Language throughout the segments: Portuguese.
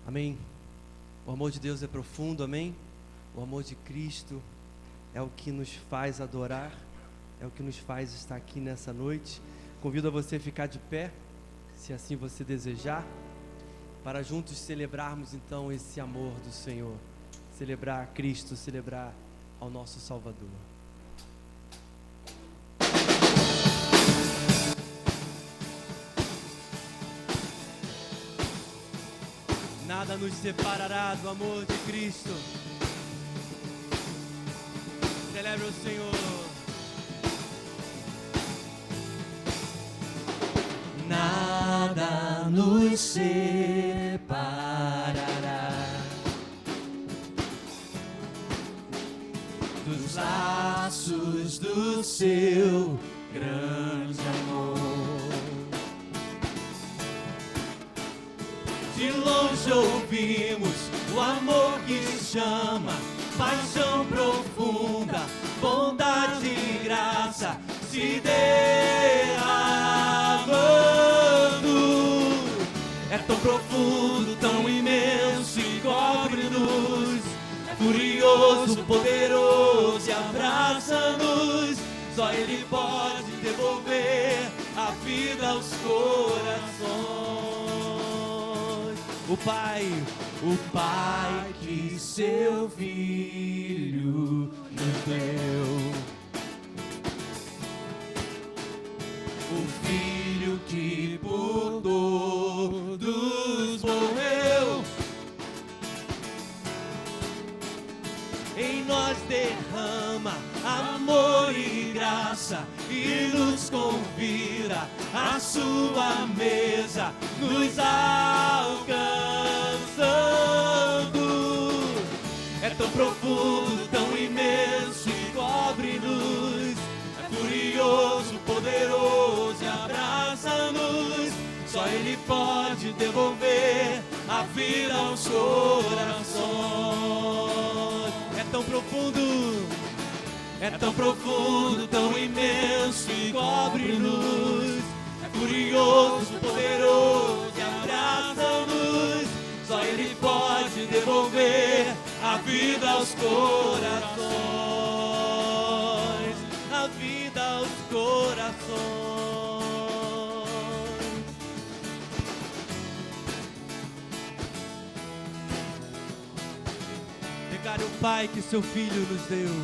Amém? O amor de Deus é profundo, amém? O amor de Cristo é o que nos faz adorar, é o que nos faz estar aqui nessa noite. Convido a você a ficar de pé, se assim você desejar, para juntos celebrarmos então esse amor do Senhor, celebrar Cristo, celebrar ao nosso Salvador. Nada nos separará do amor de Cristo. Celebre o Senhor. Nada nos separará dos laços do seu grande amor. De longe ouvimos o amor que chama, paixão profunda, bondade e graça se derramando. É tão profundo, tão imenso e cobre-nos, é furioso, poderoso e abraça-nos. Só Ele pode devolver a vida aos corações. O Pai que seu Filho nos deu, o Filho que por todos morreu, em nós derrama amor e graça e nos convida à sua mesa, nos alcançando. É tão profundo, tão imenso e cobre-nos, é furioso, poderoso e abraça-nos. Só Ele pode devolver a vida aos corações. É tão profundo, tão imenso e cobre-nos, é furioso, poderoso e abraça-nos. Só Ele pode devolver a vida aos corações, a vida aos corações. Declare o Pai que seu Filho nos deu.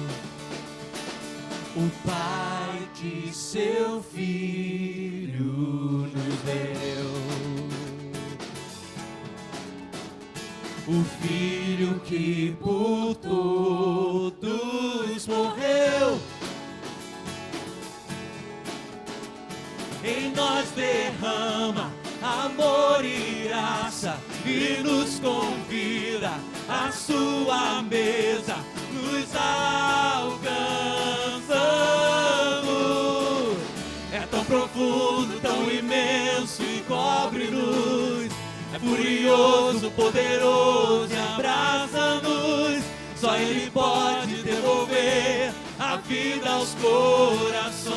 O Pai que seu Filho nos deu, o Filho que por todos morreu, em nós derrama amor e graça e nos convida à sua mesa, nos alcançando. É tão profundo, tão imenso e cobre-nos, é furioso, poderoso e abraça-nos. Só Ele pode devolver a vida aos corações.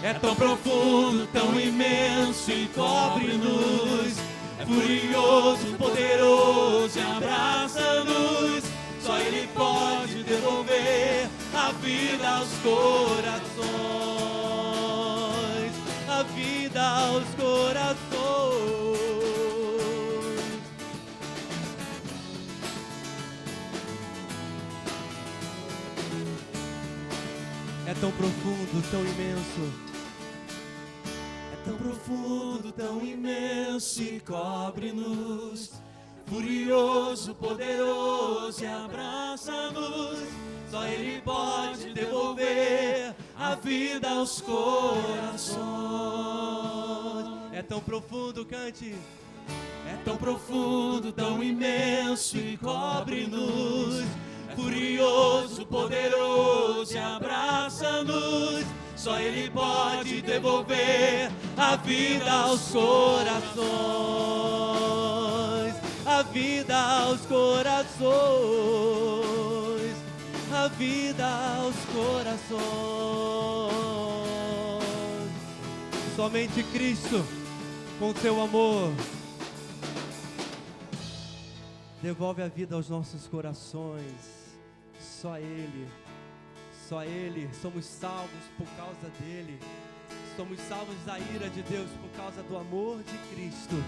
É tão profundo, tão imenso e cobre-nos, é furioso, poderoso e abraça-nos. Só Ele pode devolver a vida aos corações, a vida aos corações. É tão profundo, tão imenso. É tão profundo, tão imenso e cobre-nos, furioso, poderoso e abraça-nos. Só Ele pode devolver a vida aos corações. É tão profundo, cante. É tão profundo, tão imenso e cobre-nos, é furioso, poderoso e abraça-nos. Só Ele pode devolver a vida aos corações, a vida aos corações, a vida aos corações. Somente Cristo com teu amor. Devolve a vida aos nossos corações. Só Ele, somos salvos por causa dEle. Somos salvos da ira de Deus por causa do amor de Cristo.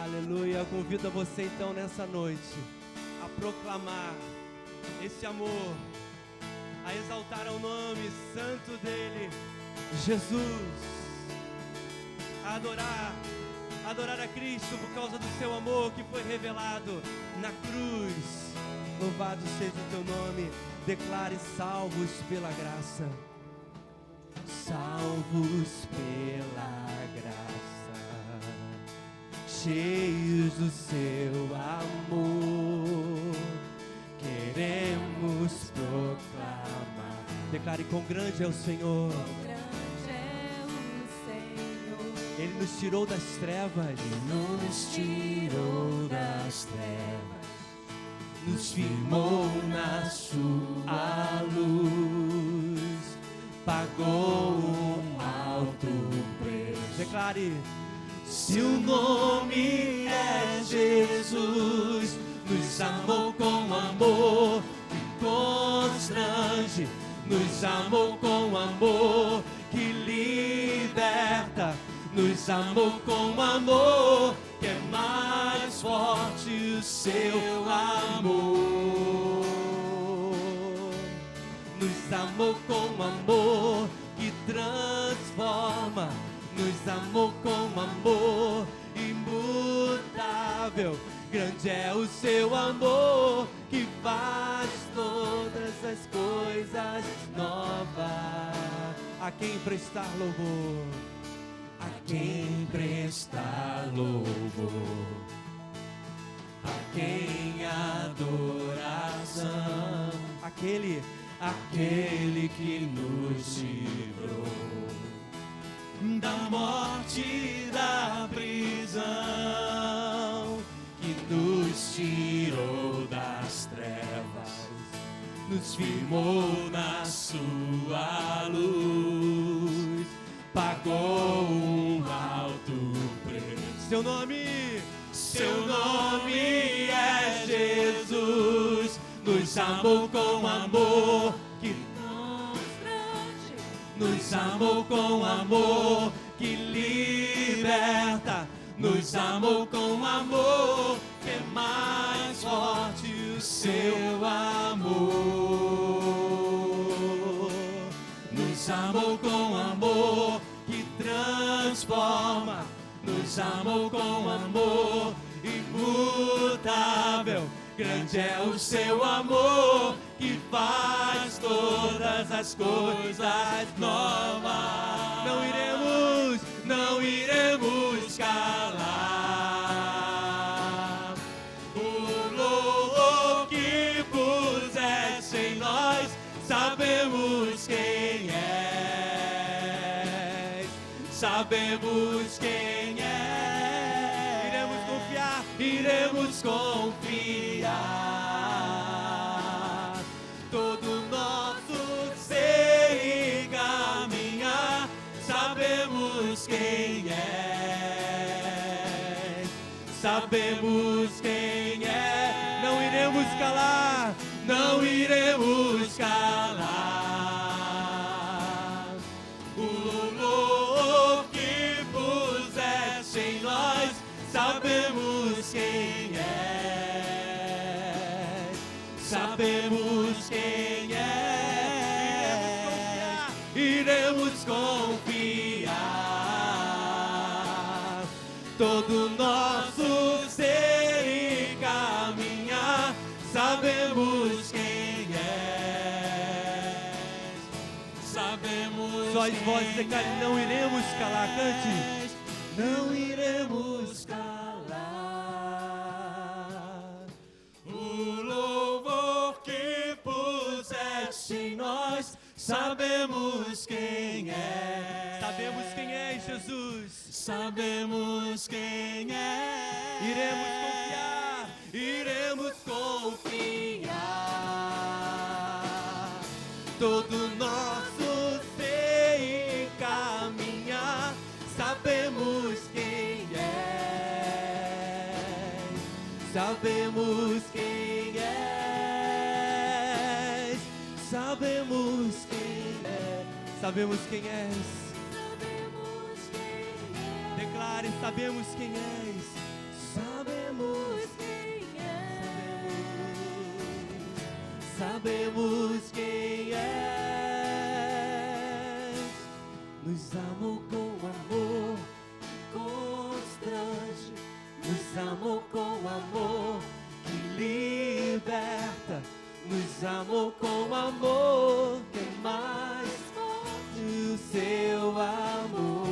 Aleluia. Eu convido a você então nessa noite a proclamar esse amor, a exaltar o nome santo dEle, Jesus, a adorar a Cristo por causa do seu amor que foi revelado na cruz. Louvado seja o teu nome. Declare: salvos pela graça. Salvos pela graça, cheios do seu amor, queremos proclamar. Declare: quão grande é o Senhor. Ele nos tirou das trevas. Nos firmou na sua luz, pagou um alto preço. Declare: seu nome é Jesus, nos amou com amor que constrange, nos amou com amor que liberta, nos amou com amor que é mais forte o seu amor. Nos amou com amor que transforma, nos amou com amor imutável. Grande é o seu amor que faz todas as coisas novas. A quem prestar louvor? A quem prestar louvor, a quem adoração, aquele que nos livrou da morte e da prisão, que nos tirou das trevas, nos firmou na sua luz, pagou um alto preço. Seu nome é Jesus, nos amou com amor que constrange, nos amou com amor que liberta, nos amou com amor que é mais forte o seu amor. Nos amou com amor que transforma, nos amou com amor imutável. Grande é o seu amor que faz todas as coisas novas. Não iremos calar o louvor que puseste em nós. Sabemos quem és, sabemos quem és. Iremos confiar. Todo nosso ser e caminhar, sabemos quem é, sabemos quem é. Não iremos calar, não iremos calar o louvor que puseste em nós. Sabemos quem é, sabemos quem é. Iremos confiar. Todo nosso ser e caminhar, sabemos quem é, sabemos. Só as vozes declarem: não iremos calar. Cante. Não iremos calar o louvor que puseste em nós. Sabemos quem é. Sabemos quem é, Jesus. Sabemos quem é. Iremos confiar. Todo nosso ser e caminhar, sabemos sabemos quem és, sabemos quem és, sabemos quem és. Declare, sabemos quem és, sabemos quem és, sabemos quem és. Nos amou com amor constrange, nos amou com amor que liberta, nos amou com amor que é mais forte o seu amor.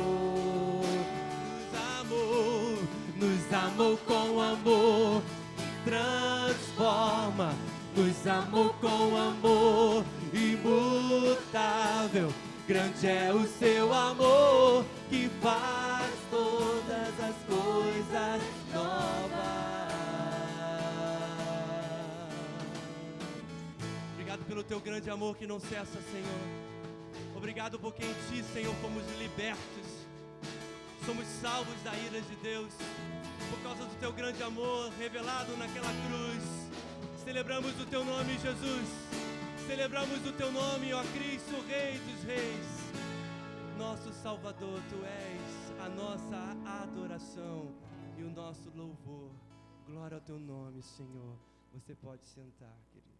Nos amou com amor que transforma, nos amou com amor imutável. Grande é o seu amor que faz todas as coisas novas. Obrigado pelo teu grande amor que não cessa, Senhor. Obrigado porque em ti, Senhor, fomos libertos. Somos salvos da ira de Deus. Por causa do teu grande amor revelado naquela cruz. Celebramos o teu nome, Jesus. Celebramos o teu nome, ó Cristo, Rei dos Reis. Nosso Salvador, tu és a nossa adoração e o nosso louvor. Glória ao teu nome, Senhor. Você pode sentar, querido.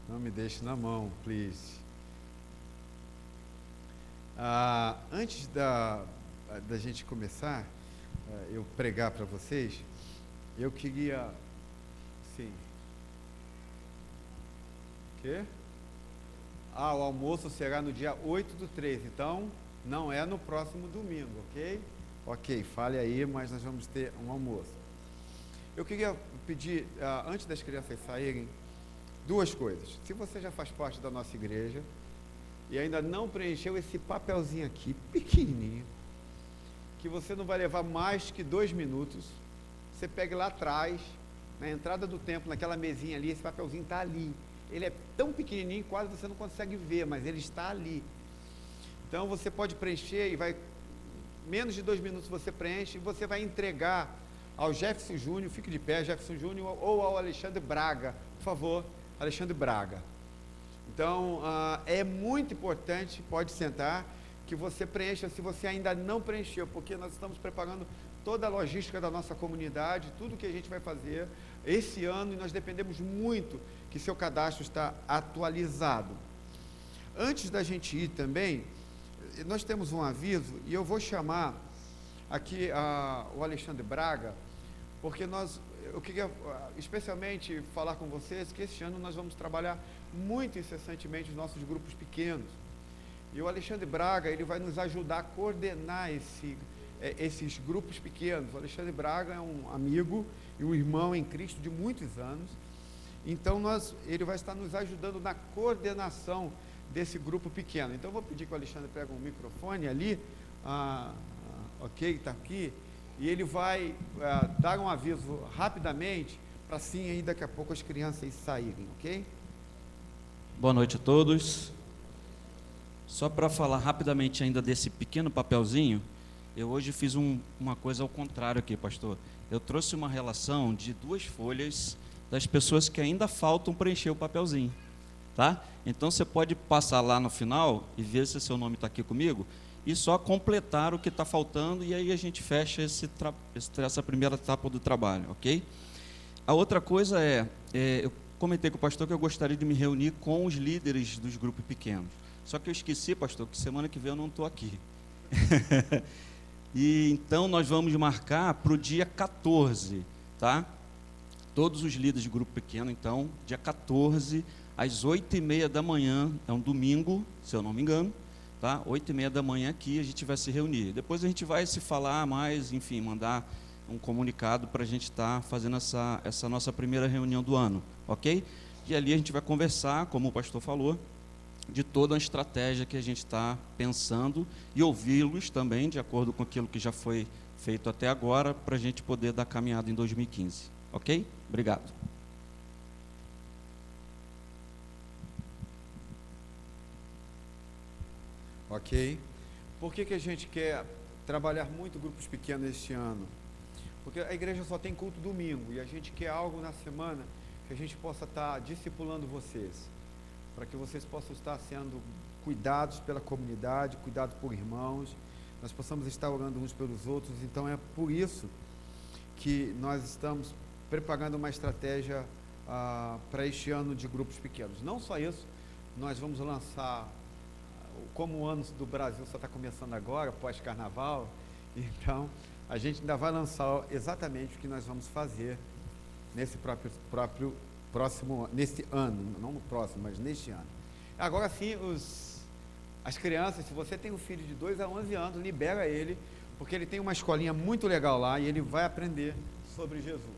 Não me deixe na mão, please. Antes da gente começar, eu pregar para vocês, eu queria... Sim. O quê? O almoço será no dia 8/3, então não é no próximo domingo, ok? Ok, fale aí, mas nós vamos ter um almoço. Eu queria pedir, antes das crianças saírem, duas coisas. Se você já faz parte da nossa igreja e ainda não preencheu esse papelzinho aqui, pequenininho, que você não vai levar mais que 2 minutos, você pega lá atrás, na entrada do templo, naquela mesinha ali, esse papelzinho está ali. Ele é tão pequenininho, quase você não consegue ver, mas ele está ali. Então você pode preencher e vai, menos de 2 minutos você preenche e você vai entregar ao Jefferson Júnior, fique de pé, Jefferson Júnior, ou ao Alexandre Braga, por favor, Alexandre Braga. Então, é muito importante, pode sentar, que você preencha, se você ainda não preencheu, porque nós estamos preparando toda a logística da nossa comunidade, tudo que a gente vai fazer esse ano, e nós dependemos muito que seu cadastro está atualizado. Antes da gente ir também, nós temos um aviso, e eu vou chamar aqui o Alexandre Braga, porque eu queria especialmente falar com vocês que esse ano nós vamos trabalhar muito incessantemente os nossos grupos pequenos. E o Alexandre Braga, ele vai nos ajudar a coordenar esses grupos pequenos. O Alexandre Braga é um amigo e um irmão em Cristo de muitos anos. Então, ele vai estar nos ajudando na coordenação desse grupo pequeno. Então, eu vou pedir que o Alexandre pegue um microfone ali, ok, está aqui, e ele vai dar um aviso rapidamente, para assim, aí daqui a pouco as crianças saírem, ok? Boa noite a todos. Só para falar rapidamente ainda desse pequeno papelzinho, eu hoje fiz uma coisa ao contrário aqui, pastor. Eu trouxe uma relação de 2 folhas das pessoas que ainda faltam preencher o papelzinho, tá? Então você pode passar lá no final e ver se seu nome está aqui comigo e só completar o que está faltando, e aí a gente fecha essa primeira etapa do trabalho, ok? A outra coisa eu comentei com o pastor que eu gostaria de me reunir com os líderes dos grupos pequenos. Só que eu esqueci, pastor, que semana que vem eu não estou aqui. E então nós vamos marcar para o dia 14, tá? Todos os líderes de grupo pequeno, então, dia 14, às 8h30 da manhã, é um domingo, se eu não me engano, tá? 8h30 da manhã aqui a gente vai se reunir. Depois a gente vai se falar mais, enfim, mandar um comunicado para a gente estar fazendo essa nossa primeira reunião do ano, ok? E ali a gente vai conversar, como o pastor falou, de toda a estratégia que a gente está pensando e ouvi-los também, de acordo com aquilo que já foi feito até agora, para a gente poder dar caminhada em 2015. Ok? Obrigado. Ok. Por que a gente quer trabalhar muito grupos pequenos este ano? Porque a igreja só tem culto domingo, e a gente quer algo na semana que a gente possa estar discipulando vocês, para que vocês possam estar sendo cuidados pela comunidade, cuidados por irmãos, nós possamos estar orando uns pelos outros. Então é por isso que nós estamos preparando uma estratégia para este ano de grupos pequenos. Não só isso, nós vamos lançar, como o ano do Brasil só está começando agora, pós-carnaval, então a gente ainda vai lançar exatamente o que nós vamos fazer nesse próximo, nesse ano, não no próximo, mas neste ano. Agora sim, as crianças, se você tem um filho de 2 a 11 anos, libera ele, porque ele tem uma escolinha muito legal lá e ele vai aprender sobre Jesus.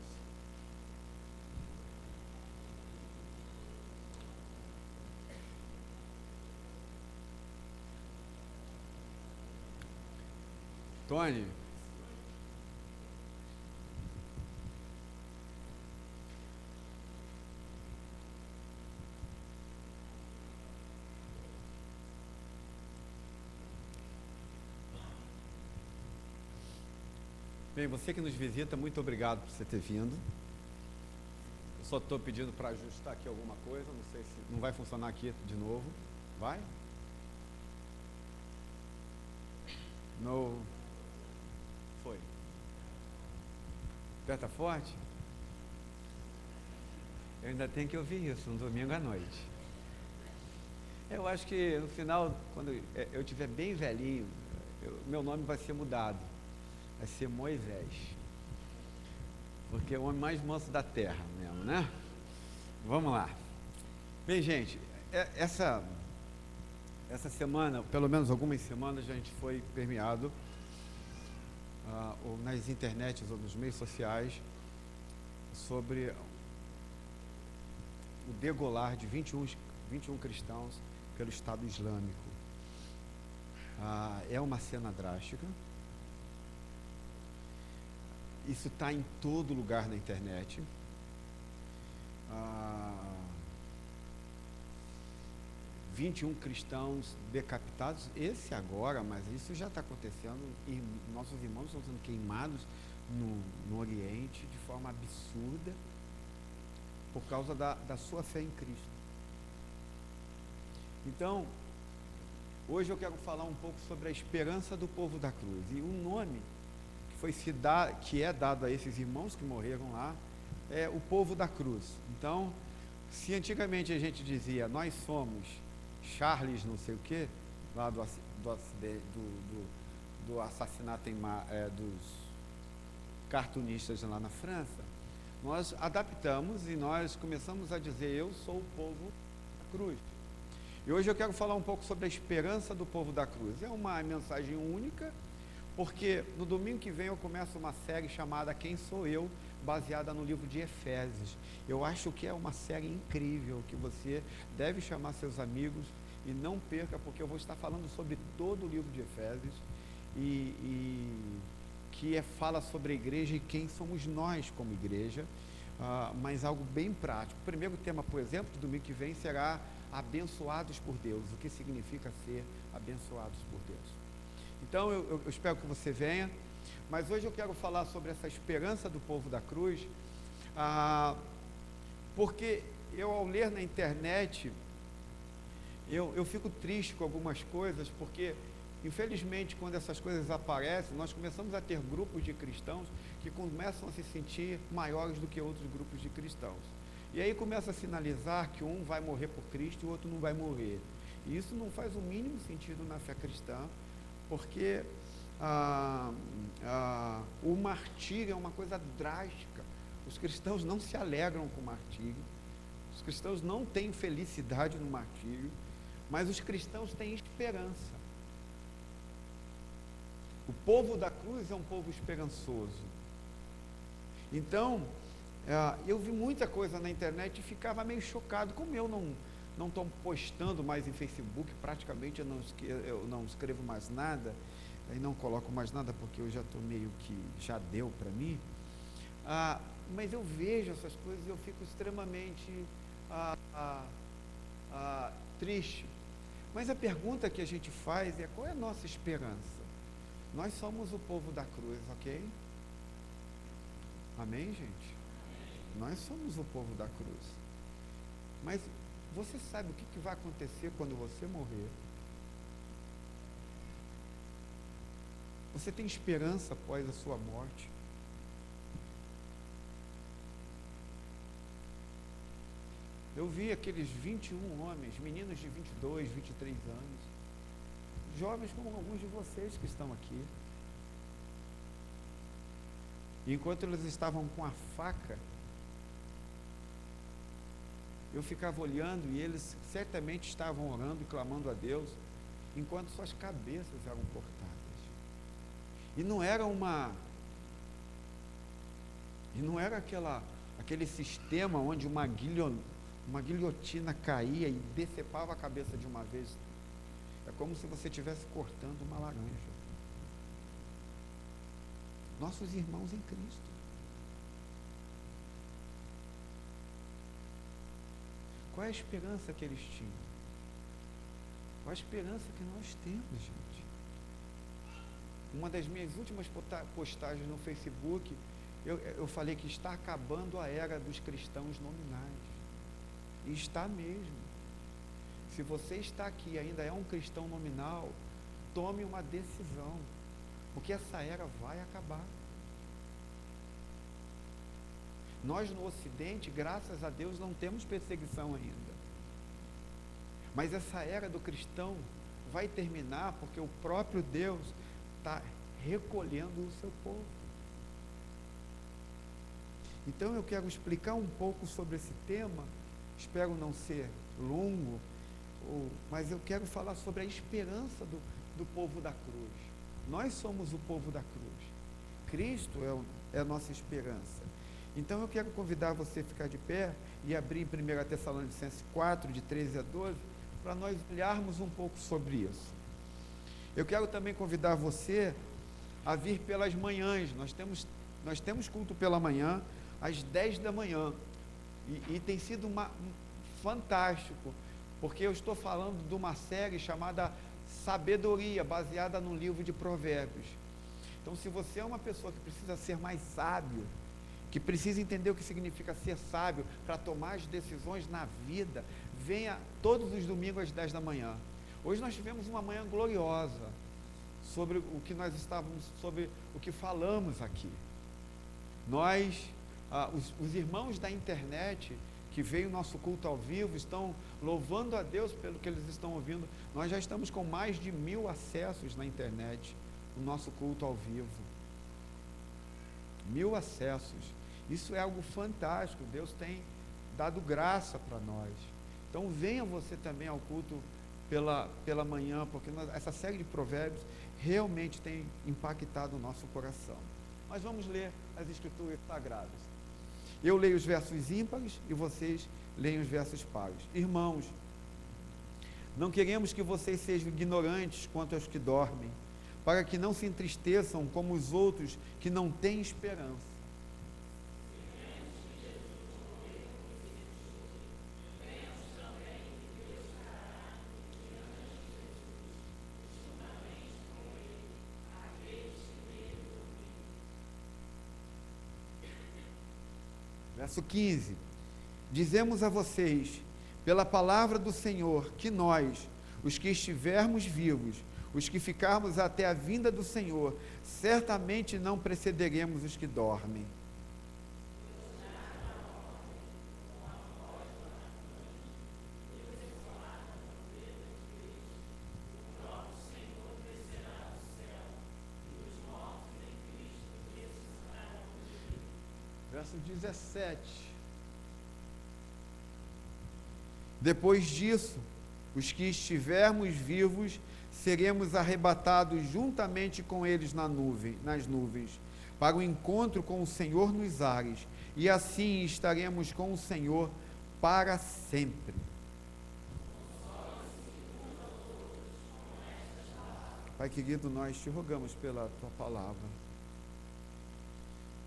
Tony. Bem, você que nos visita, muito obrigado por você ter vindo. Eu só estou pedindo para ajustar aqui alguma coisa, não sei se não vai funcionar aqui de novo. Vai? No. Foi. Aperta forte? Eu ainda tenho que ouvir isso, um domingo à noite. Eu acho que no final, quando eu estiver bem velhinho, meu nome vai ser mudado. Vai ser Moisés, porque é o homem mais manso da terra mesmo, né? Vamos lá. Bem, gente, essa semana, pelo menos algumas semanas, a gente foi permeado ou nas internets ou nos meios sociais sobre o degolar de 21 cristãos pelo Estado Islâmico. É uma cena drástica. Isso está em todo lugar na internet. 21 cristãos decapitados, esse agora, mas isso já está acontecendo, e nossos irmãos estão sendo queimados no Oriente de forma absurda por causa da sua fé em Cristo. Então, hoje eu quero falar um pouco sobre a esperança do povo da cruz. E o nome que é dado a esses irmãos que morreram lá é o povo da cruz. Então, se antigamente a gente dizia, nós somos Charles não sei o quê, lá do assassinato dos cartunistas lá na França, nós adaptamos e nós começamos a dizer, eu sou o povo da cruz. E hoje eu quero falar um pouco sobre a esperança do povo da cruz. É uma mensagem única, porque no domingo que vem eu começo uma série chamada Quem Sou Eu?, baseada no livro de Efésios. Eu acho que é uma série incrível, que você deve chamar seus amigos e não perca, porque eu vou estar falando sobre todo o livro de Efésios que fala sobre a igreja e quem somos nós como igreja, mas algo bem prático. O primeiro tema, por exemplo, do domingo que vem será abençoados por Deus. O que significa ser abençoados por Deus? Então eu espero que você venha, mas hoje eu quero falar sobre essa esperança do povo da cruz, porque eu, ao ler na internet, eu fico triste com algumas coisas, porque infelizmente quando essas coisas aparecem, nós começamos a ter grupos de cristãos que começam a se sentir maiores do que outros grupos de cristãos, e aí começa a sinalizar que um vai morrer por Cristo e o outro não vai morrer, e isso não faz o mínimo sentido na fé cristã, porque o martírio é uma coisa drástica. Os cristãos não se alegram com o martírio, os cristãos não têm felicidade no martírio, mas os cristãos têm esperança. O povo da cruz é um povo esperançoso. Então, eu vi muita coisa na internet e ficava meio chocado. Como eu não estou postando mais em Facebook, praticamente eu não escrevo mais nada, e não coloco mais nada porque eu já estou meio que, já deu para mim, mas eu vejo essas coisas e eu fico extremamente triste. Mas a pergunta que a gente faz é, qual é a nossa esperança? Nós somos o povo da cruz, ok? Amém, gente? Nós somos o povo da cruz. Mas você sabe o que vai acontecer quando você morrer? Você tem esperança após a sua morte? Eu vi aqueles 21 homens, meninos de 22, 23 anos, jovens como alguns de vocês que estão aqui. E enquanto eles estavam com a faca, eu ficava olhando e eles certamente estavam orando e clamando a Deus, enquanto suas cabeças eram cortadas. E não era aquele sistema onde uma guilhotina caía e decepava a cabeça de uma vez. É como se você estivesse cortando uma laranja. Nossos irmãos em Cristo. Qual é a esperança que eles tinham? Qual a esperança que nós temos, gente? Uma das minhas últimas postagens no Facebook, eu falei que está acabando a era dos cristãos nominais. E está mesmo. Se você está aqui e ainda é um cristão nominal, tome uma decisão, porque essa era vai acabar. Nós no Ocidente, graças a Deus, não temos perseguição ainda. Mas essa era do cristão vai terminar, porque o próprio Deus está recolhendo o seu povo. Então eu quero explicar um pouco sobre esse tema, espero não ser longo, mas eu quero falar sobre a esperança do povo da cruz. Nós somos o povo da cruz. Cristo é a nossa esperança. Então eu quero convidar você a ficar de pé e abrir em 1 Tessalonicenses 4, de 13 a 12, para nós olharmos um pouco sobre isso. Eu quero também convidar você a vir pelas manhãs. Nós temos culto pela manhã, às 10 da manhã. E tem sido fantástico, porque eu estou falando de uma série chamada Sabedoria, baseada no livro de Provérbios. Então, se você é uma pessoa que precisa ser mais sábio, que precisa entender o que significa ser sábio para tomar as decisões na vida, venha todos os domingos às 10 da manhã. Hoje nós tivemos uma manhã gloriosa sobre o que nós estávamos, sobre o que falamos aqui. Os irmãos da internet que veio o nosso culto ao vivo estão louvando a Deus pelo que eles estão ouvindo. Nós já estamos com mais de 1000 acessos na internet, no nosso culto ao vivo. 1000 acessos. Isso é algo fantástico. Deus tem dado graça para nós. Então venha você também ao culto pela manhã, porque essa série de provérbios realmente tem impactado o nosso coração. Mas vamos ler as escrituras sagradas. Eu leio os versos ímpares e vocês leem os versos pares. Irmãos, não queremos que vocês sejam ignorantes quanto aos que dormem, para que não se entristeçam como os outros que não têm esperança. Verso 15, dizemos a vocês, pela palavra do Senhor, que nós, os que estivermos vivos, os que ficarmos até a vinda do Senhor, certamente não precederemos os que dormem. Verso 17. Depois disso, os que estivermos vivos, seremos arrebatados juntamente com eles nas nuvens, para o encontro com o Senhor nos ares, e assim estaremos com o Senhor para sempre. Pai querido, nós te rogamos pela tua palavra.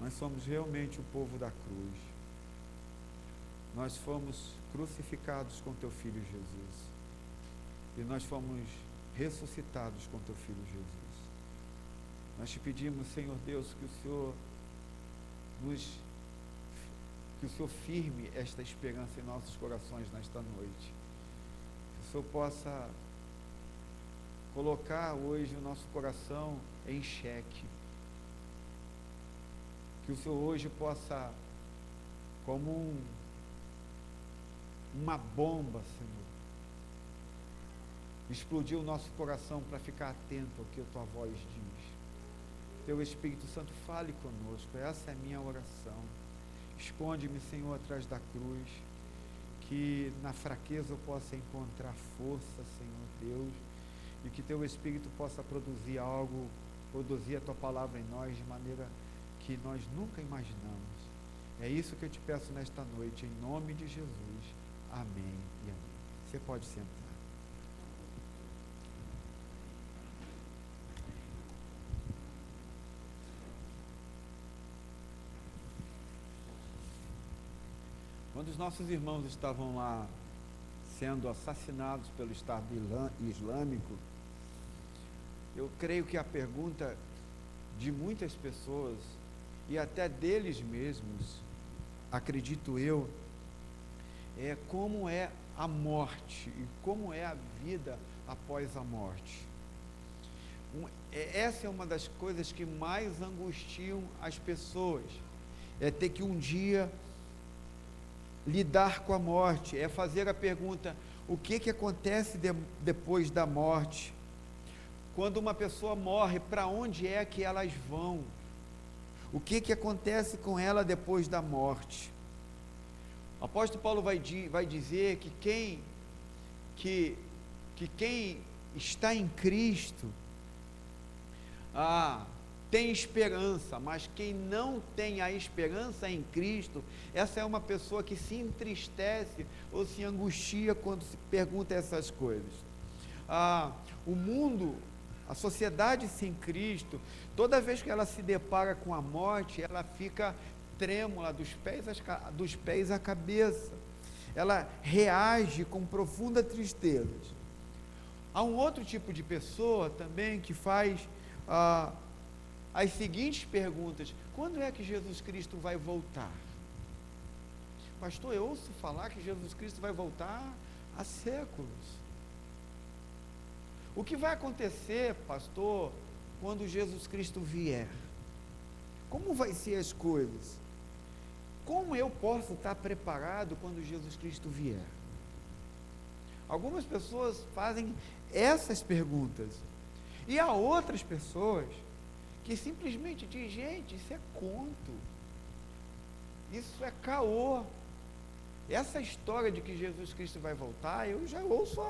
Nós somos realmente o povo da cruz. Nós fomos crucificados com teu Filho Jesus. E nós fomos ressuscitados com teu Filho Jesus. Nós te pedimos, Senhor Deus, que o Senhor firme esta esperança em nossos corações nesta noite. Que o Senhor possa colocar hoje o nosso coração em xeque. Que o Senhor hoje possa, como uma bomba, Senhor, explodir o nosso coração para ficar atento ao que a tua voz diz. Teu Espírito Santo, fale conosco, essa é a minha oração. Esconde-me, Senhor, atrás da cruz, que na fraqueza eu possa encontrar força, Senhor Deus, e que teu Espírito possa produzir algo, produzir a tua palavra em nós de maneira que nós nunca imaginamos. É isso que eu te peço nesta noite, em nome de Jesus. Amém e amém. Você pode sentar. Quando os nossos irmãos estavam lá sendo assassinados pelo Estado Islâmico, eu creio que a pergunta de muitas pessoas, e até deles mesmos, acredito eu, é como é a morte e como é a vida após a morte. Essa é uma das coisas que mais angustiam as pessoas, é ter que um dia lidar com a morte, é fazer a pergunta, o que acontece depois da morte? Quando uma pessoa morre, para onde é que elas vão? O que acontece com ela depois da morte? O apóstolo Paulo vai dizer que quem está em Cristo tem esperança, mas quem não tem a esperança em Cristo, essa é uma pessoa que se entristece ou se angustia quando se pergunta essas coisas. O mundo, a sociedade sem Cristo, toda vez que ela se depara com a morte, ela fica trêmula dos pés à cabeça. Ela reage com profunda tristeza. Há um outro tipo de pessoa também que faz as seguintes perguntas: quando é que Jesus Cristo vai voltar? Pastor, eu ouço falar que Jesus Cristo vai voltar há séculos. O que vai acontecer, pastor, quando Jesus Cristo vier? Como vai ser as coisas? Como eu posso estar preparado quando Jesus Cristo vier? Algumas pessoas fazem essas perguntas. E há outras pessoas que simplesmente dizem: gente, isso é conto. Isso é caô. Essa história de que Jesus Cristo vai voltar, eu já ouço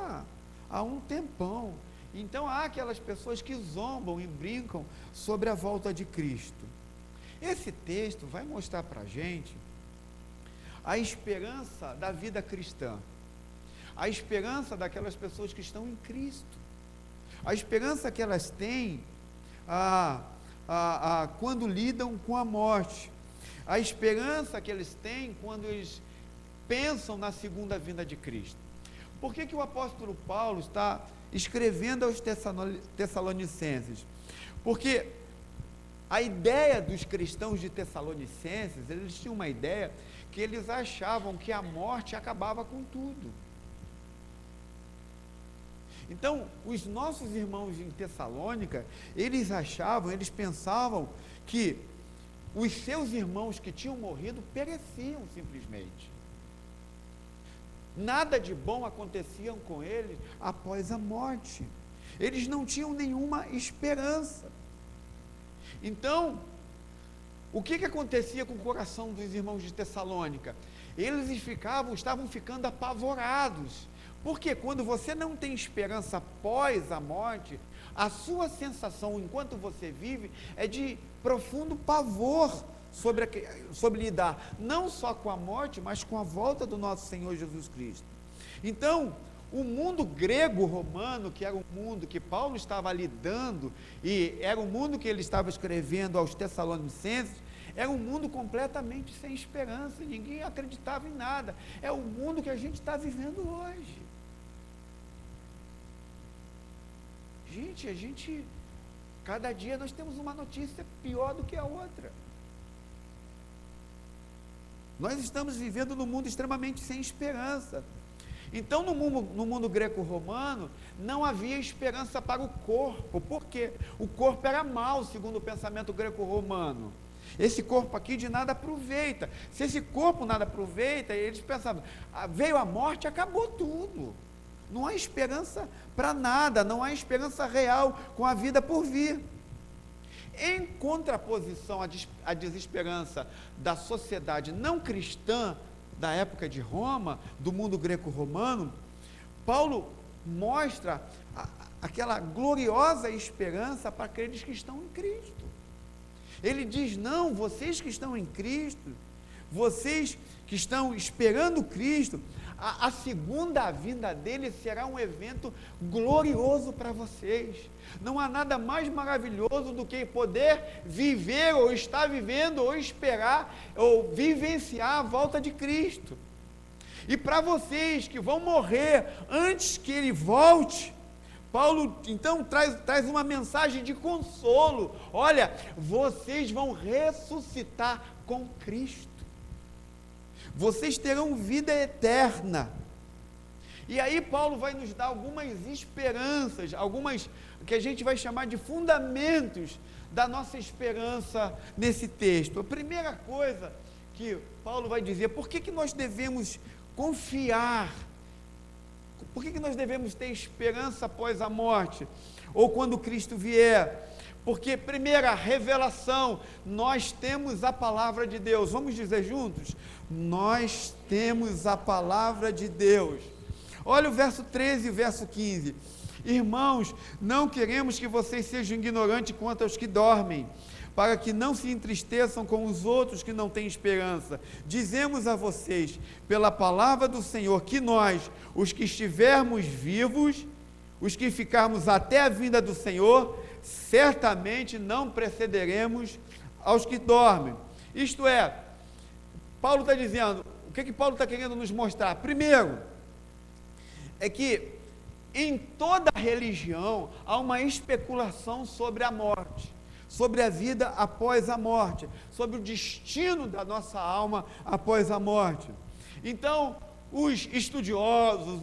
há um tempão. Então há aquelas pessoas que zombam e brincam sobre a volta de Cristo. Esse texto vai mostrar para a gente a esperança da vida cristã, a esperança daquelas pessoas que estão em Cristo, a esperança que elas têm quando lidam com a morte, a esperança que eles têm quando eles pensam na segunda vinda de Cristo. Por que o apóstolo Paulo está escrevendo aos Tessalonicenses? Porque a ideia dos cristãos de Tessalonicenses, eles tinham uma ideia que eles achavam que a morte acabava com tudo. Então, os nossos irmãos em Tessalônica, eles pensavam que os seus irmãos que tinham morrido pereciam simplesmente. Nada de bom acontecia com eles após a morte. Eles não tinham nenhuma esperança. Então, o que acontecia com o coração dos irmãos de Tessalônica? Eles estavam ficando apavorados. Porque quando você não tem esperança após a morte, a sua sensação enquanto você vive é de profundo pavor sobre lidar, não só com a morte, mas com a volta do nosso Senhor Jesus Cristo. Então, o mundo grego-romano, que era um mundo que Paulo estava lidando, e era um mundo que ele estava escrevendo aos Tessalonicenses, era um mundo completamente sem esperança, ninguém acreditava em nada. É o mundo que a gente está vivendo hoje. Gente, cada dia nós temos uma notícia pior do que a outra. Nós estamos vivendo num mundo extremamente sem esperança. Então, no mundo greco-romano, não havia esperança para o corpo. Por quê? O corpo era mau, segundo o pensamento greco-romano. Esse corpo aqui de nada aproveita. Se esse corpo nada aproveita, eles pensavam: veio a morte, acabou tudo. Não há esperança para nada, não há esperança real com a vida por vir. Em contraposição à desesperança da sociedade não cristã da época de Roma, do mundo greco-romano, Paulo mostra aquela gloriosa esperança para aqueles que estão em Cristo. Ele diz: não, vocês que estão em Cristo, vocês que estão esperando Cristo, a segunda vinda dele será um evento glorioso para vocês. Não há nada mais maravilhoso do que poder viver, ou estar vivendo, ou esperar, ou vivenciar a volta de Cristo. E para vocês que vão morrer antes que ele volte, Paulo então traz uma mensagem de consolo. Olha, vocês vão ressuscitar com Cristo. Vocês terão vida eterna. E aí Paulo vai nos dar algumas esperanças, algumas que a gente vai chamar de fundamentos da nossa esperança nesse texto. A primeira coisa que Paulo vai dizer: por que nós devemos confiar? Por que nós devemos ter esperança após a morte? Ou quando Cristo vier? Porque, primeira revelação, nós temos a palavra de Deus. Vamos dizer juntos? Nós temos a palavra de Deus. Olha o verso 13 e o verso 15. Irmãos, não queremos que vocês sejam ignorantes quanto aos que dormem, para que não se entristeçam com os outros que não têm esperança. Dizemos a vocês, pela palavra do Senhor, que nós, os que estivermos vivos, os que ficarmos até a vinda do Senhor, certamente não precederemos aos que dormem. Isto é, Paulo está dizendo, o que Paulo está querendo nos mostrar? Primeiro, é que em toda religião há uma especulação sobre a morte, sobre a vida após a morte, sobre o destino da nossa alma após a morte. Então, os estudiosos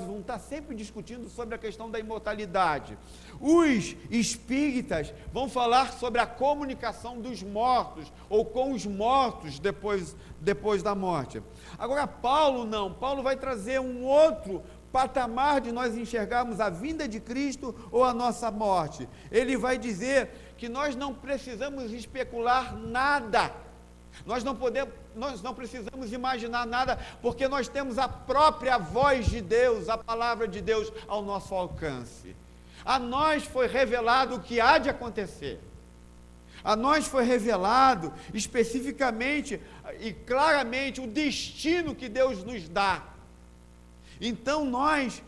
vão estar sempre discutindo sobre a questão da imortalidade. Os espíritas vão falar sobre a comunicação dos mortos, ou com os mortos depois da morte. Agora, Paulo não. Paulo vai trazer um outro patamar de nós enxergarmos a vinda de Cristo ou a nossa morte. Ele vai dizer que nós não precisamos especular nada. Nós não precisamos imaginar nada, porque nós temos a própria voz de Deus, a palavra de Deus ao nosso alcance. A nós foi revelado o que há de acontecer. A nós foi revelado especificamente e claramente o destino que Deus nos dá. Então nós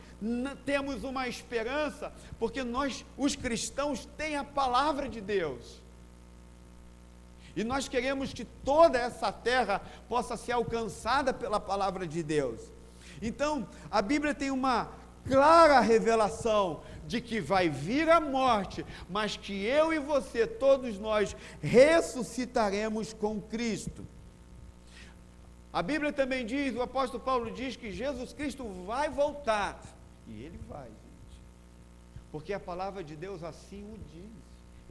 temos uma esperança, porque nós, os cristãos, temos a palavra de Deus. E nós queremos que toda essa terra possa ser alcançada pela palavra de Deus. Então, a Bíblia tem uma clara revelação de que vai vir a morte, mas que eu e você, todos nós, ressuscitaremos com Cristo. A Bíblia também diz, o apóstolo Paulo diz que Jesus Cristo vai voltar. E Ele vai, gente. Porque a palavra de Deus assim o diz.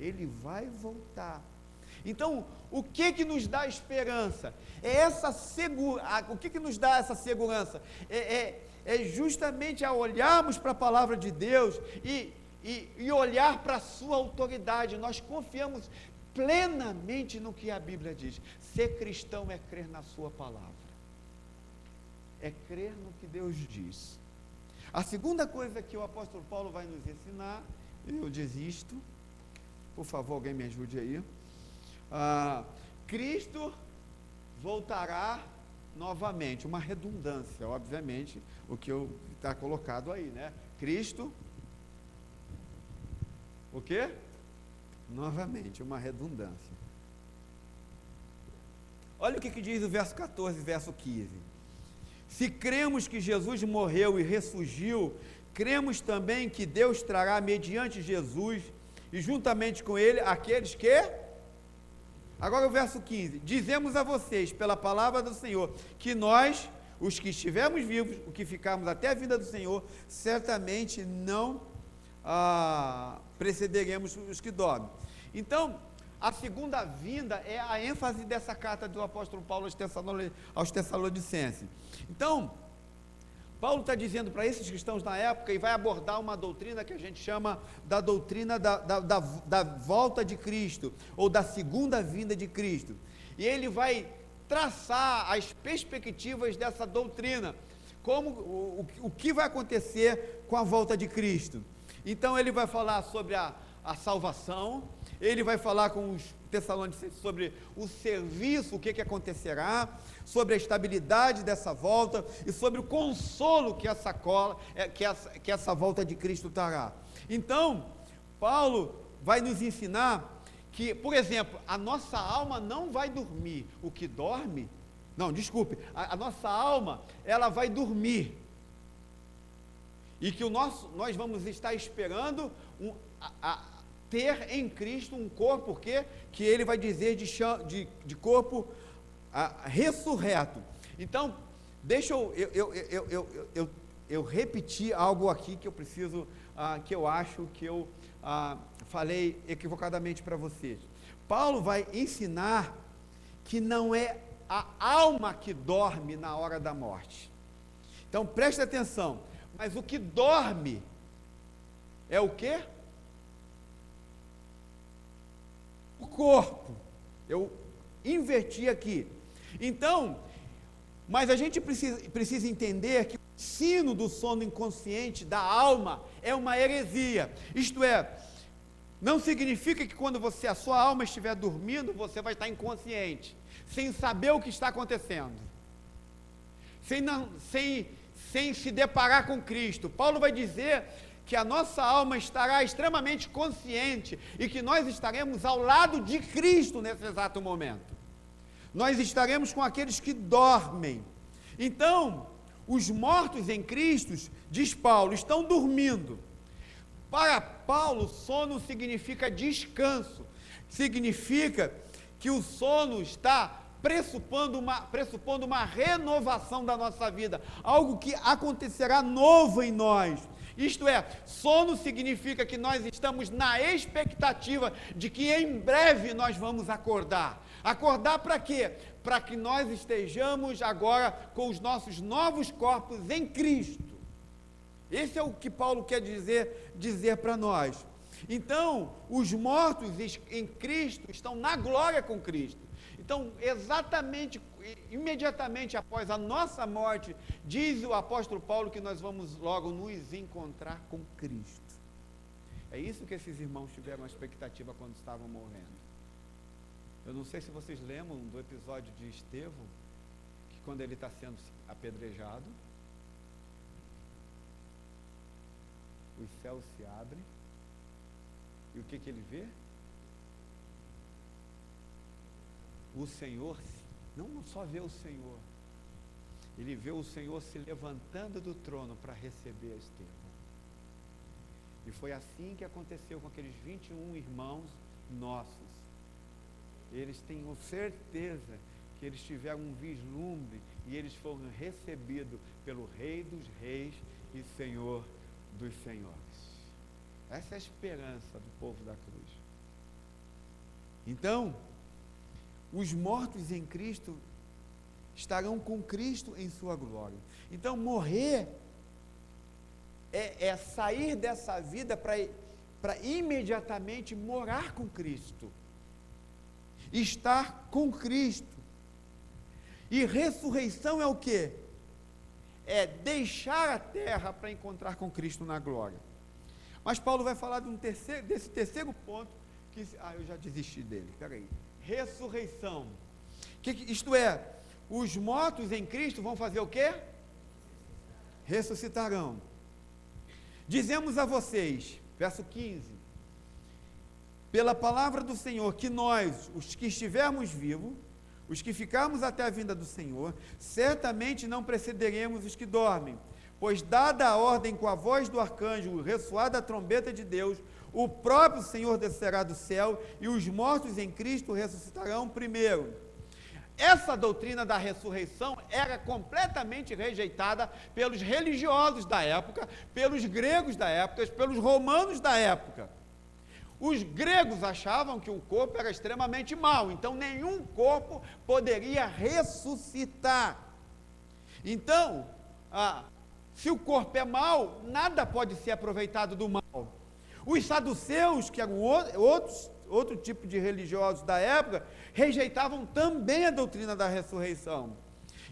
Ele vai voltar. Então, o que nos dá esperança? O que nos dá essa segurança? É justamente a olharmos para a palavra de Deus e olhar para a sua autoridade. Nós confiamos plenamente no que a Bíblia diz. Ser cristão é crer na sua palavra. É crer no que Deus diz. A segunda coisa que o apóstolo Paulo vai nos ensinar, eu desisto. Por favor, alguém me ajude aí. Cristo voltará novamente, uma redundância, obviamente, o que está colocado aí, né? Cristo, o quê? Novamente, uma redundância. Olha o que diz o verso 14, verso 15. Se cremos que Jesus morreu e ressurgiu, cremos também que Deus trará mediante Jesus, e juntamente com ele, aqueles que... Agora o verso 15, dizemos a vocês, pela palavra do Senhor, que nós, os que estivermos vivos, os que ficarmos até a vinda do Senhor, certamente não precederemos os que dormem. Então, a segunda vinda é a ênfase dessa carta do apóstolo Paulo aos Tessalonicenses. Então, Paulo está dizendo para esses cristãos na época, e vai abordar uma doutrina que a gente chama da doutrina da volta de Cristo, ou da segunda vinda de Cristo. E ele vai traçar as perspectivas dessa doutrina, o que vai acontecer com a volta de Cristo. Então ele vai falar sobre a salvação, ele vai falar com os Tessalonicenses sobre o serviço, o que acontecerá, sobre a estabilidade dessa volta e sobre o consolo que essa volta de Cristo trará. Então, Paulo vai nos ensinar que, por exemplo, a nossa alma não vai dormir. O que dorme, a nossa alma, ela vai dormir. E que nós vamos estar esperando ter em Cristo um corpo, que ele vai dizer de corpo ressurreto. Então, deixa eu repetir algo aqui que eu preciso, que eu acho que eu falei equivocadamente para vocês. Paulo vai ensinar que não é a alma que dorme na hora da morte. Então, preste atenção. Mas o que dorme é o quê? O corpo. Eu inverti aqui. Então, mas a gente precisa entender que o ensino do sono inconsciente da alma é uma heresia. Isto é, não significa que quando a sua alma estiver dormindo, você vai estar inconsciente, sem saber o que está acontecendo, sem se deparar com Cristo. Paulo vai dizer que a nossa alma estará extremamente consciente e que nós estaremos ao lado de Cristo nesse exato momento. Nós estaremos com aqueles que dormem. Então, os mortos em Cristo, diz Paulo, estão dormindo. Para Paulo, sono significa descanso, significa que o sono está pressupondo uma renovação da nossa vida, algo que acontecerá novo em nós. Isto é, sono significa que nós estamos na expectativa de que em breve nós vamos acordar. Acordar para quê? Para que nós estejamos agora com os nossos novos corpos em Cristo. Esse é o que Paulo quer dizer para nós. Então, os mortos em Cristo estão na glória com Cristo. Então, imediatamente após a nossa morte, diz o apóstolo Paulo que nós vamos logo nos encontrar com Cristo. É isso que esses irmãos tiveram a expectativa quando estavam morrendo. Eu não sei se vocês lembram do episódio de Estevão, que quando ele está sendo apedrejado, os céus se abrem, e o que ele vê? O Senhor, não só vê o Senhor, ele vê o Senhor se levantando do trono para receber Estevão. E foi assim que aconteceu com aqueles 21 irmãos nossos. Eles têm certeza que eles tiveram um vislumbre e eles foram recebidos pelo Rei dos Reis e Senhor dos Senhores. Essa é a esperança do povo da cruz. Então, os mortos em Cristo estarão com Cristo em sua glória. Então, morrer é sair dessa vida para imediatamente morar com Cristo. Estar com Cristo. E ressurreição é o quê? É deixar a terra para encontrar com Cristo na glória. Mas Paulo vai falar desse terceiro ponto, eu já desisti dele, peraí. Ressurreição. Isto é, os mortos em Cristo vão fazer o quê? Ressuscitarão. Dizemos a vocês, verso 15, pela palavra do Senhor, que nós, os que estivermos vivos, os que ficarmos até a vinda do Senhor, certamente não precederemos os que dormem, pois dada a ordem com a voz do arcanjo, ressoada a trombeta de Deus, o próprio Senhor descerá do céu, e os mortos em Cristo ressuscitarão primeiro. Essa doutrina da ressurreição era completamente rejeitada pelos religiosos da época, pelos gregos da época, pelos romanos da época. Os gregos achavam que o corpo era extremamente mau, então nenhum corpo poderia ressuscitar. Então, se o corpo é mau, nada pode ser aproveitado do mal. Os saduceus, que eram outro tipo de religiosos da época, rejeitavam também a doutrina da ressurreição.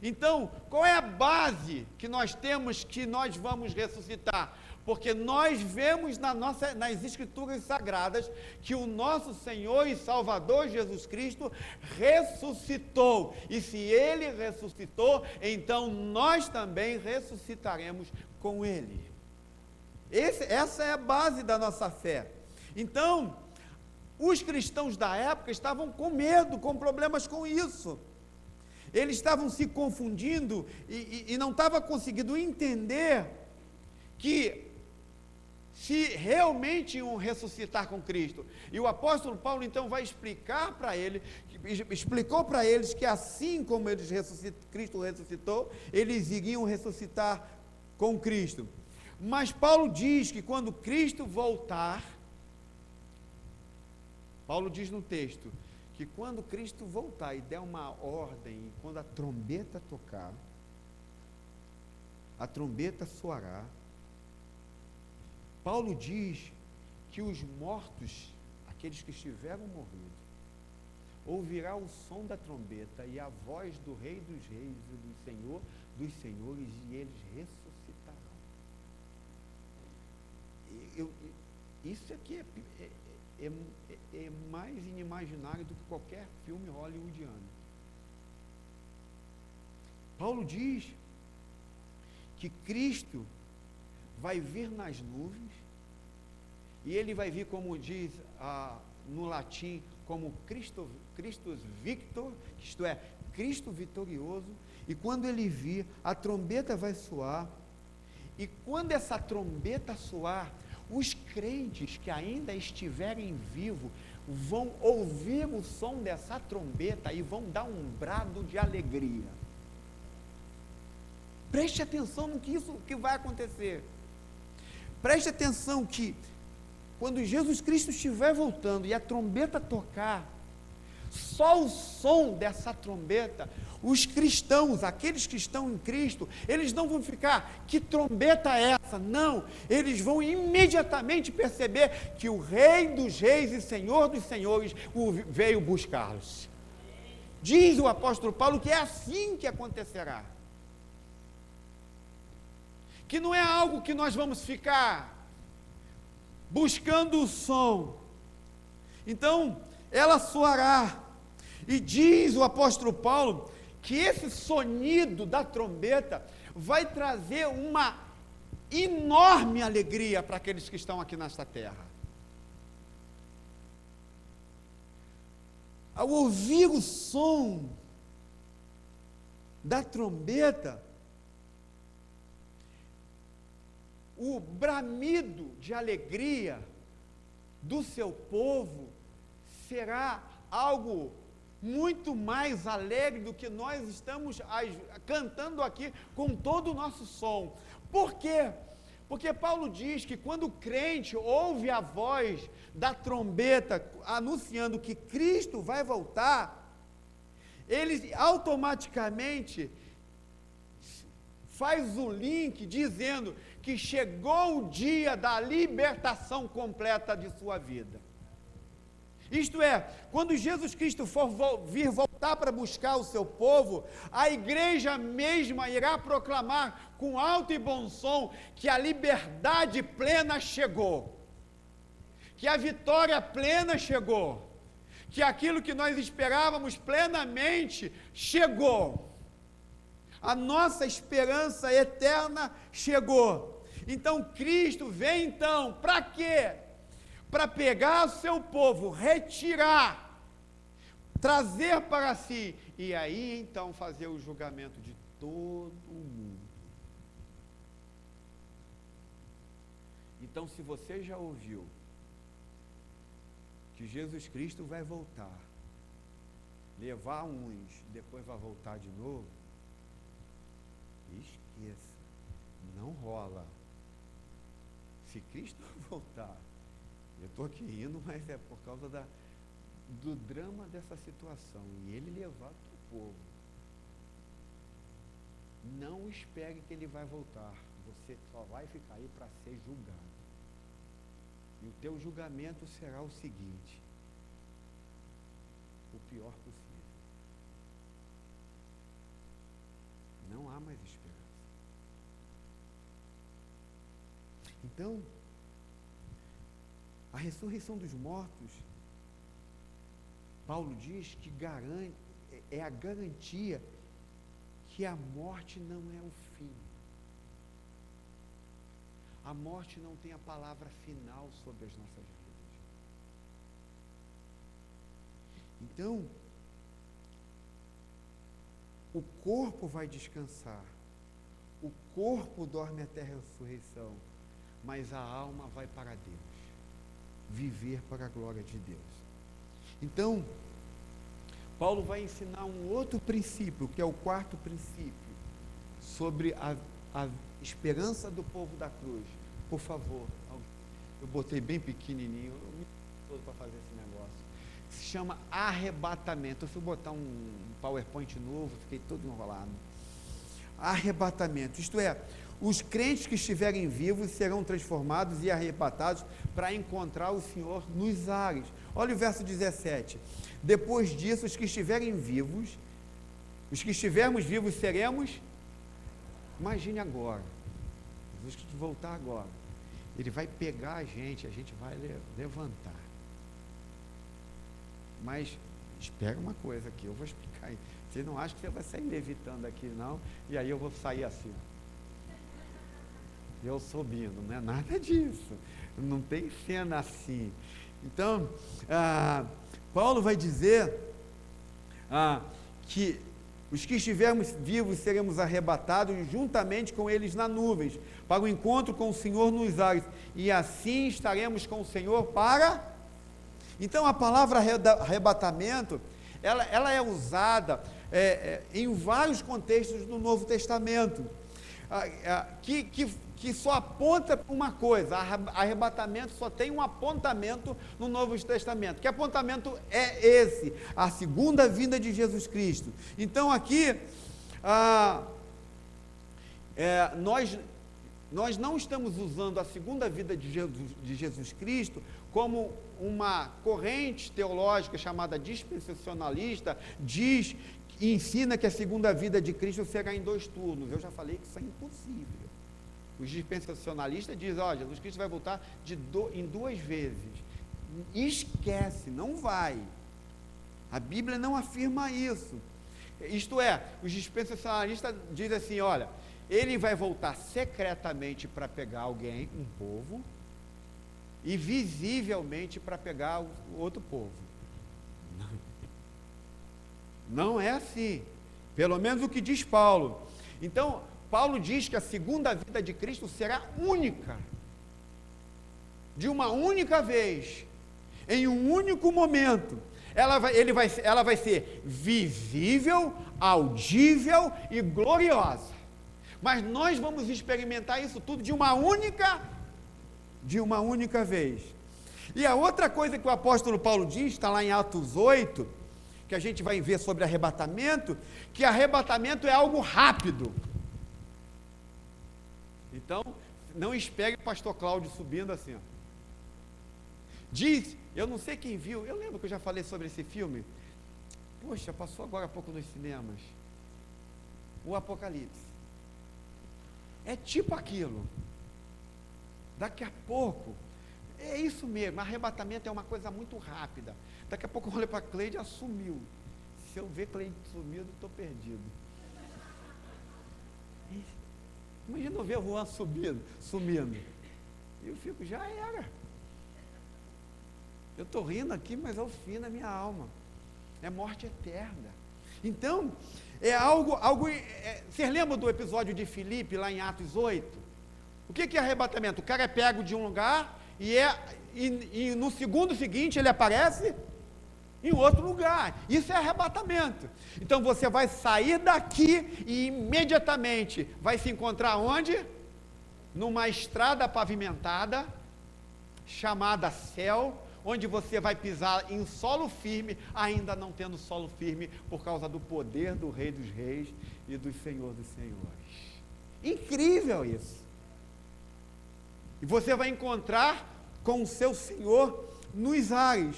Então, qual é a base que nós temos que nós vamos ressuscitar? Porque nós vemos nas Escrituras Sagradas que o nosso Senhor e Salvador Jesus Cristo ressuscitou. E se Ele ressuscitou, então nós também ressuscitaremos com Ele. Essa é a base da nossa fé. Então, os cristãos da época estavam com medo, com problemas com isso. Eles estavam se confundindo e não estavam conseguindo entender que se realmente iam ressuscitar com Cristo. E o apóstolo Paulo então vai explicar para ele, explicou para eles que assim como Cristo ressuscitou, eles iriam ressuscitar com Cristo. Mas Paulo diz que quando Cristo voltar, Paulo diz no texto, que quando Cristo voltar e der uma ordem, quando a trombeta tocar, a trombeta soará, Paulo diz que os mortos, aqueles que estiveram morridos, ouvirá o som da trombeta e a voz do Rei dos Reis e do Senhor dos Senhores, e eles ressuscitarão. Isso aqui é mais inimaginável do que qualquer filme hollywoodiano. Paulo diz que Cristo vai vir nas nuvens, e ele vai vir, como diz no latim, como Christus Victor, isto é, Cristo vitorioso, e quando ele vir, a trombeta vai soar, e quando essa trombeta soar, Os crentes que ainda estiverem vivos vão ouvir o som dessa trombeta e vão dar um brado de alegria. Preste atenção no que isso que vai acontecer. Preste atenção que quando Jesus Cristo estiver voltando e a trombeta tocar, só o som dessa trombeta, os cristãos, aqueles que estão em Cristo, eles não vão ficar, que trombeta é essa? Não, eles vão imediatamente perceber que o Rei dos Reis e Senhor dos Senhores veio buscá-los. Diz o apóstolo Paulo que é assim que acontecerá. Que não é algo que nós vamos ficar buscando o som. Então, ela soará. E diz o apóstolo Paulo que esse sonido da trombeta vai trazer uma enorme alegria para aqueles que estão aqui nesta terra. Ao ouvir o som da trombeta, o bramido de alegria do seu povo será algo muito mais alegre do que nós estamos cantando aqui com todo o nosso som. Por quê? Porque Paulo diz que quando o crente ouve a voz da trombeta anunciando que Cristo vai voltar, ele automaticamente faz o link dizendo que chegou o dia da libertação completa de sua vida. Isto é, quando Jesus Cristo for vir voltar para buscar o seu povo, a igreja mesma irá proclamar com alto e bom som que a liberdade plena chegou, que a vitória plena chegou, que aquilo que nós esperávamos plenamente chegou. A nossa esperança eterna chegou. Então Cristo vem então, para quê? Para pegar o seu povo, retirar, trazer para si, e aí então fazer o julgamento de todo o mundo. Então, se você já ouviu que Jesus Cristo vai voltar, levar uns, depois vai voltar de novo, esqueça, não rola. Se Cristo voltar, eu estou aqui indo, mas é por causa do drama dessa situação, e ele levar o povo. Não espere que ele vai voltar, você só vai ficar aí para ser julgado. E o teu julgamento será o seguinte: o pior possível. Não há mais esperança. Então, a ressurreição dos mortos, Paulo diz que é a garantia que a morte não é o fim. A morte não tem a palavra final sobre as nossas vidas. Então, o corpo vai descansar, o corpo dorme até a ressurreição, mas a alma vai para Deus, viver para a glória de Deus. Então, Paulo vai ensinar um outro princípio, que é o quarto princípio, sobre a esperança do povo da cruz. Por favor, eu botei bem pequenininho, eu me todo para fazer esse negócio. Se chama arrebatamento. Eu fui botar um PowerPoint novo, fiquei todo enrolado. Arrebatamento, isto é, os crentes que estiverem vivos serão transformados e arrebatados para encontrar o Senhor nos ares. Olha o verso 17. Depois disso, os que estiverem vivos, os que estivermos vivos seremos, imagine agora, Jesus que voltar agora, ele vai pegar a gente vai levantar. Mas espera uma coisa aqui, eu vou explicar aí. Você não acha que você vai sair levitando aqui, não? E aí eu vou sair assim. Eu subindo, não é nada disso. Não tem cena assim. Então, Paulo vai dizer que Os que estivermos vivos seremos arrebatados juntamente com eles nas nuvens, para o encontro com o Senhor nos ares, e assim estaremos com o Senhor para... Então, a palavra arrebatamento, ela é usada em vários contextos do Novo Testamento, que só aponta para uma coisa. Arrebatamento só tem um apontamento no Novo Testamento. Que apontamento é esse? A segunda vinda de Jesus Cristo. Então aqui, nós não estamos usando a segunda vinda de Jesus Cristo como uma corrente teológica chamada dispensacionalista, ensina que a segunda vinda de Cristo será em 2 turnos. Eu já falei que isso é impossível. Os dispensacionalistas dizem, Jesus Cristo vai voltar em 2 vezes. Esquece, não vai. A Bíblia não afirma isso. Isto é, os dispensacionalistas dizem assim, olha, ele vai voltar secretamente para pegar alguém, um povo, e visivelmente para pegar o outro povo. Não é assim. Pelo menos o que diz Paulo. Então, Paulo diz que a segunda vinda de Cristo será única, de uma única vez, em um único momento. Ela vai ser visível, audível e gloriosa. Mas nós vamos experimentar isso tudo de uma única vez. E a outra coisa que o apóstolo Paulo diz, está lá em Atos 8, que a gente vai ver sobre arrebatamento, que arrebatamento é algo rápido. Então, não espere o pastor Cláudio subindo assim, ó. Diz, eu não sei quem viu, eu lembro que eu já falei sobre esse filme. Poxa, passou agora há pouco nos cinemas. O Apocalipse. É tipo aquilo. Daqui a pouco, é isso mesmo, arrebatamento é uma coisa muito rápida. Daqui a pouco eu olho para a Cleide, ela sumiu. Se eu ver Cleide sumido, estou perdido. Imagina eu ver o Juan sumindo. Eu fico, já era. Eu estou rindo aqui, mas é o fim da minha alma. É morte eterna. Então, é algo vocês lembram do episódio de Filipe, lá em Atos 8? O que é arrebatamento? O cara é pego de um lugar e no segundo seguinte ele aparece em outro lugar. Isso é arrebatamento. Então você vai sair daqui e imediatamente vai se encontrar onde? Numa estrada pavimentada, chamada céu, onde você vai pisar em solo firme, ainda não tendo solo firme, por causa do poder do Rei dos Reis e do Senhor dos Senhores. Incrível isso. E você vai encontrar com o seu Senhor nos ares.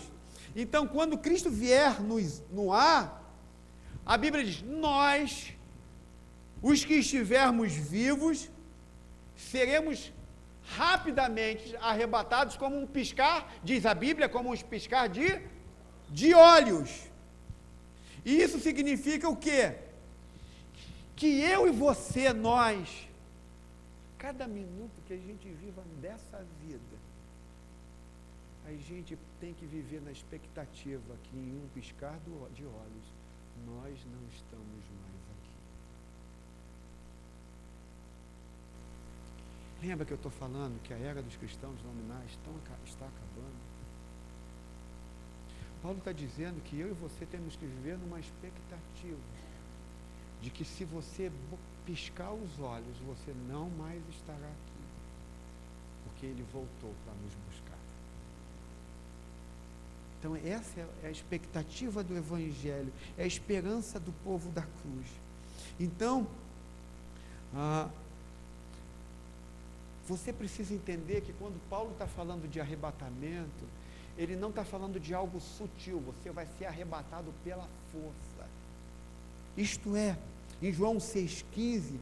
Então, quando Cristo vier no ar, a Bíblia diz, nós, os que estivermos vivos, seremos rapidamente arrebatados como um piscar, diz a Bíblia, como um piscar de olhos. E isso significa o quê? Que eu e você, nós, cada minuto que a gente viva dessa vida, a gente tem que viver na expectativa que em um piscar de olhos, nós não estamos mais aqui. Lembra que eu estou falando que a era dos cristãos nominais está acabando? Paulo está dizendo que eu e você temos que viver numa expectativa de que se você piscar os olhos, você não mais estará aqui, porque ele voltou para nos buscar. Então essa é a expectativa do Evangelho, é a esperança do povo da cruz. Então, você precisa entender que quando Paulo está falando de arrebatamento, ele não está falando de algo sutil, você vai ser arrebatado pela força. Isto é, em João 6,15,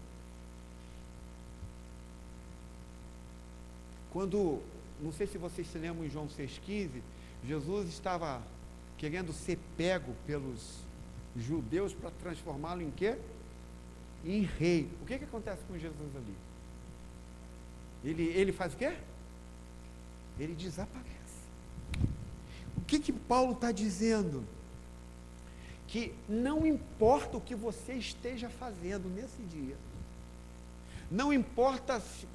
quando, não sei se vocês se lembram em João 6,15, Jesus estava querendo ser pego pelos judeus para transformá-lo em quê? Em rei. O que acontece com Jesus ali? Ele faz o quê? Ele desaparece. O que Paulo está dizendo? que não importa o que você esteja fazendo nesse dia, não importa se,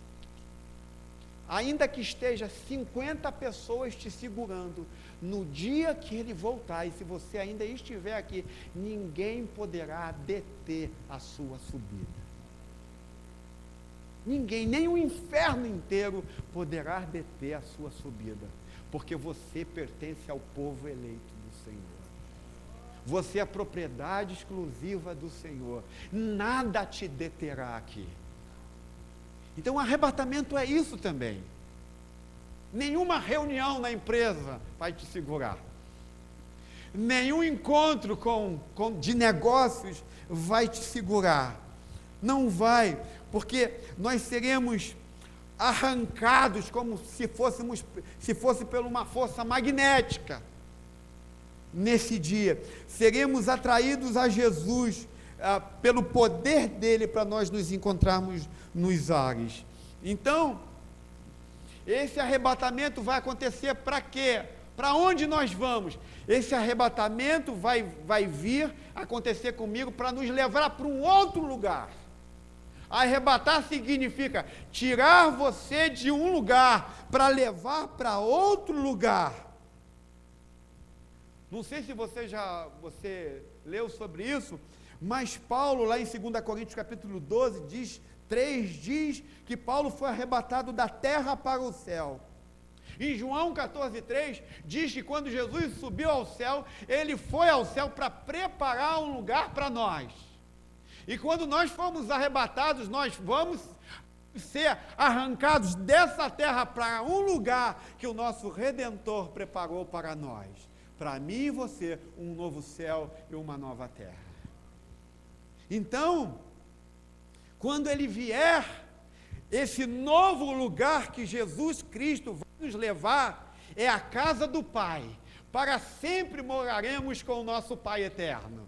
ainda que esteja 50 pessoas te segurando, no dia que ele voltar, e se você ainda estiver aqui, ninguém poderá deter a sua subida. Ninguém, nem o inferno inteiro poderá deter a sua subida, porque você pertence ao povo eleito do Senhor. Você é propriedade exclusiva do Senhor. Nada te deterá aqui. Então, o arrebatamento é isso também. Nenhuma reunião na empresa vai te segurar. Nenhum encontro de negócios vai te segurar. Não vai, porque nós seremos arrancados como se fosse por uma força magnética. Nesse dia, seremos atraídos a Jesus pelo poder dele para nós nos encontrarmos nos ares. Então, esse arrebatamento vai acontecer para quê? Para onde nós vamos? Esse arrebatamento vai vir acontecer comigo para nos levar para um outro lugar. Arrebatar significa tirar você de um lugar para levar para outro lugar. Não sei se você leu sobre isso, mas Paulo, lá em 2 Coríntios capítulo 12, diz que Paulo foi arrebatado da terra para o céu. Em João 14,3, diz que quando Jesus subiu ao céu, ele foi ao céu para preparar um lugar para nós. E quando nós formos arrebatados, nós vamos ser arrancados dessa terra para um lugar que o nosso Redentor preparou para nós. Para mim e você, um novo céu e uma nova terra. Então, quando ele vier, esse novo lugar que Jesus Cristo vai nos levar, é a casa do Pai. Para sempre moraremos com o nosso Pai eterno.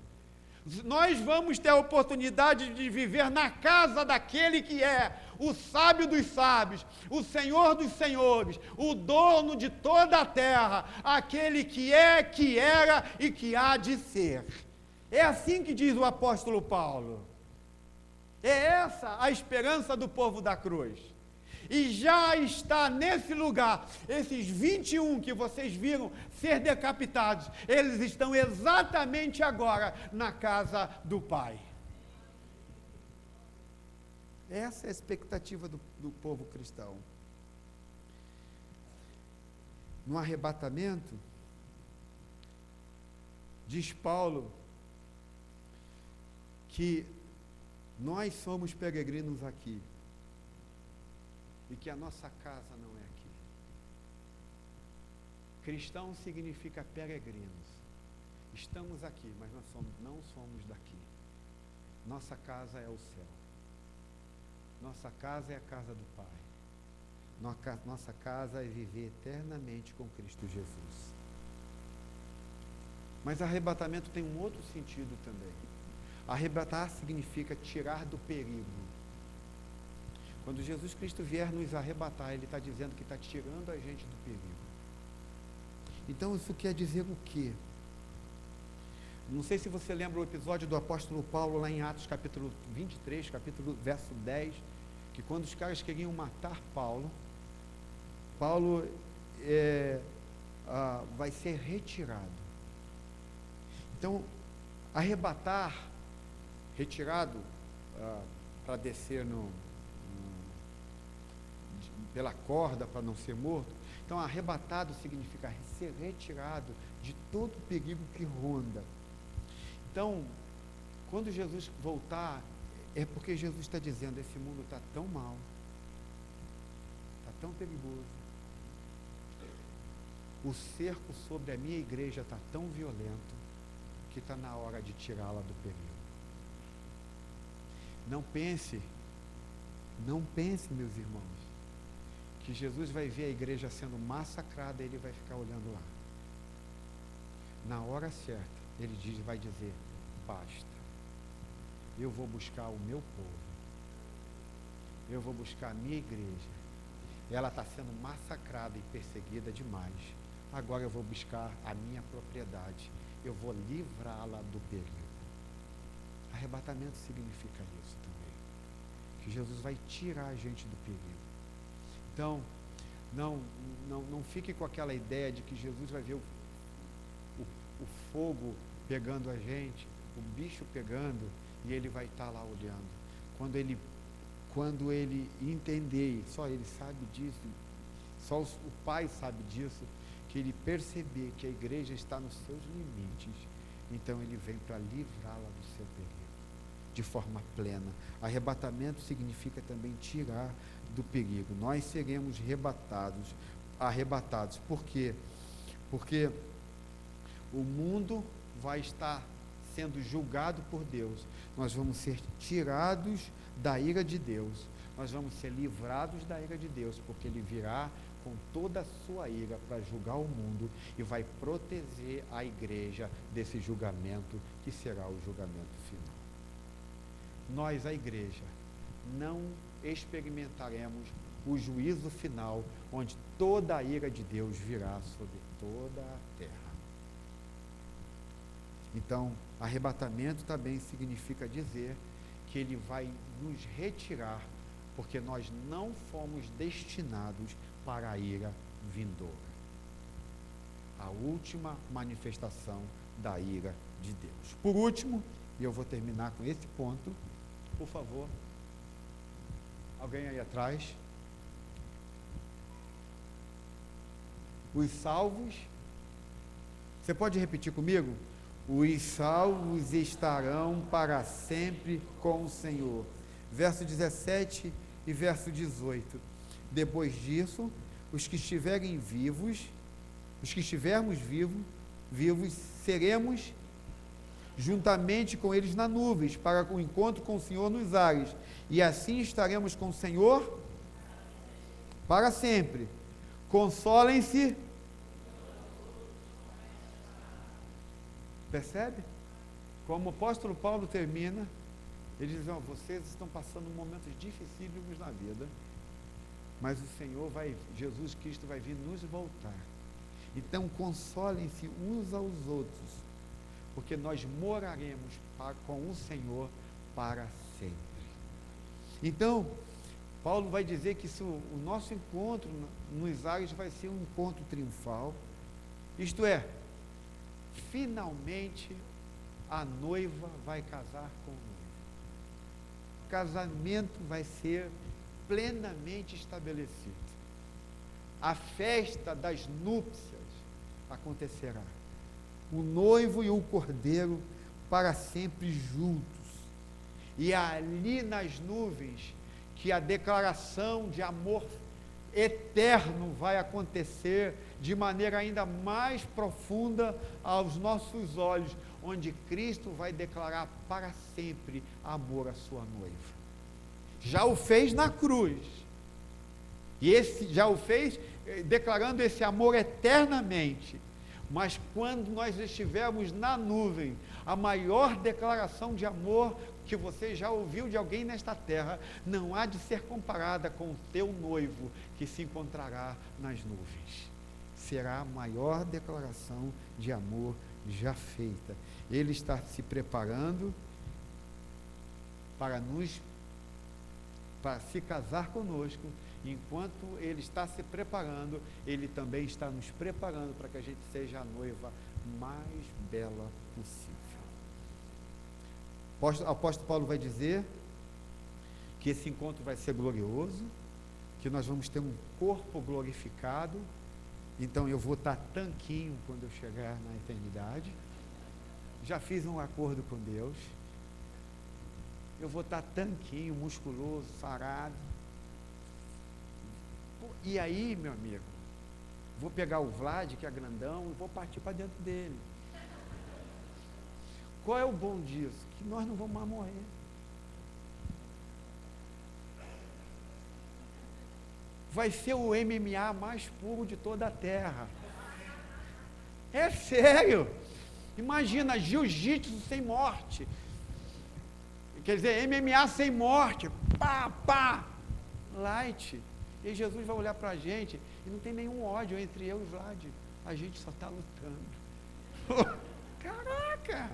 Nós vamos ter a oportunidade de viver na casa daquele que é o sábio dos sábios, o Senhor dos senhores, o dono de toda a terra, aquele que é, que era e que há de ser. É assim que diz o apóstolo Paulo. É essa a esperança do povo da cruz. E já está nesse lugar, esses 21 que vocês viram ser decapitados, eles estão exatamente agora na casa do Pai. Essa é a expectativa do povo cristão. No arrebatamento, diz Paulo que nós somos peregrinos aqui. E que a nossa casa não é aqui. Cristão significa peregrinos. Estamos aqui, mas nós não somos daqui. Nossa casa é o céu. Nossa casa é a casa do Pai. Nossa casa é viver eternamente com Cristo Jesus. Mas arrebatamento tem um outro sentido também. Arrebatar significa tirar do perigo. Quando Jesus Cristo vier nos arrebatar, Ele está dizendo que está tirando a gente do perigo. Então isso quer dizer o quê? Não sei se você lembra o episódio do apóstolo Paulo lá em Atos capítulo 23, verso 10, que quando os caras queriam matar Paulo vai ser retirado. Então, arrebatar, retirado para descer pela corda para não ser morto. Então, arrebatado significa ser retirado de todo o perigo que ronda. Então, quando Jesus voltar, é porque Jesus está dizendo, esse mundo está tão mal, está tão perigoso, o cerco sobre a minha igreja está tão violento, que está na hora de tirá-la do perigo. Não pense, meus irmãos, que Jesus vai ver a igreja sendo massacrada e ele vai ficar olhando lá. Na hora certa, ele vai dizer, basta. Eu vou buscar o meu povo. Eu vou buscar a minha igreja. Ela está sendo massacrada e perseguida demais. Agora eu vou buscar a minha propriedade. eu vou livrá-la do perigo. Arrebatamento significa isso também, que Jesus vai tirar a gente do perigo. Então, não fique com aquela ideia de que Jesus vai ver o fogo pegando a gente, o bicho pegando, e ele vai estar lá olhando. Quando ele entender, só ele sabe disso, só o Pai sabe disso, que ele perceber que a igreja está nos seus limites, então ele vem para livrá-la do seu perigo, de forma plena. Arrebatamento significa também tirar do perigo. Nós seremos arrebatados. Por quê? Porque o mundo vai estar sendo julgado por Deus. Nós vamos ser tirados da ira de Deus. Nós vamos ser livrados da ira de Deus, porque Ele virá com toda a sua ira para julgar o mundo e vai proteger a igreja desse julgamento, que será o julgamento final. Nós, a igreja, não experimentaremos o juízo final, onde toda a ira de Deus virá sobre toda a terra. Então, arrebatamento também significa dizer que ele vai nos retirar, porque nós não fomos destinados para a ira vindoura. A última manifestação da ira de Deus. Por último, e eu vou terminar com esse ponto, por favor, alguém aí atrás. Os salvos, você pode repetir comigo? Os salvos estarão para sempre com o Senhor. Verso 17 e verso 18. Depois disso, os que estivermos vivos, seremos juntamente com eles nas nuvens, para o encontro com o Senhor nos ares. E assim estaremos com o Senhor para sempre. Consolem-se. Percebe? Como o apóstolo Paulo termina, ele diz: vocês estão passando momentos dificílimos na vida, mas o Senhor Jesus Cristo vai vir nos voltar. Então consolem-se uns aos outros, porque nós moraremos com o Senhor para sempre. Então, Paulo vai dizer que o nosso encontro nos ares vai ser um encontro triunfal, isto é, finalmente a noiva vai casar com o noivo. O casamento vai ser plenamente estabelecido. A festa das núpcias acontecerá. O noivo e o cordeiro para sempre juntos. E ali nas nuvens que a declaração de amor eterno vai acontecer de maneira ainda mais profunda aos nossos olhos, onde Cristo vai declarar para sempre amor à sua noiva. Já o fez na cruz, e já o fez declarando esse amor eternamente. Mas quando nós estivermos na nuvem, a maior declaração de amor que você já ouviu de alguém nesta terra não há de ser comparada com o teu noivo que se encontrará nas nuvens. Será a maior declaração de amor já feita. Ele está se preparando para se casar conosco. Enquanto ele está se preparando, ele também está nos preparando para que a gente seja a noiva mais bela possível. O apóstolo Paulo vai dizer que esse encontro vai ser glorioso, que nós vamos ter um corpo glorificado. Então eu vou estar tanquinho quando eu chegar na eternidade. Já fiz um acordo com Deus. Eu vou estar tanquinho, musculoso, sarado. E aí, meu amigo, vou pegar o Vlad, que é grandão, e vou partir para dentro dele. Qual é o bom disso? Que nós não vamos mais morrer. Vai ser o MMA mais puro de toda a terra. É sério. Imagina, jiu-jitsu sem morte. Quer dizer, MMA sem morte. Pá, pá. Light. E Jesus vai olhar para a gente e não tem nenhum ódio entre eu e Vlad. A gente só está lutando. Caraca!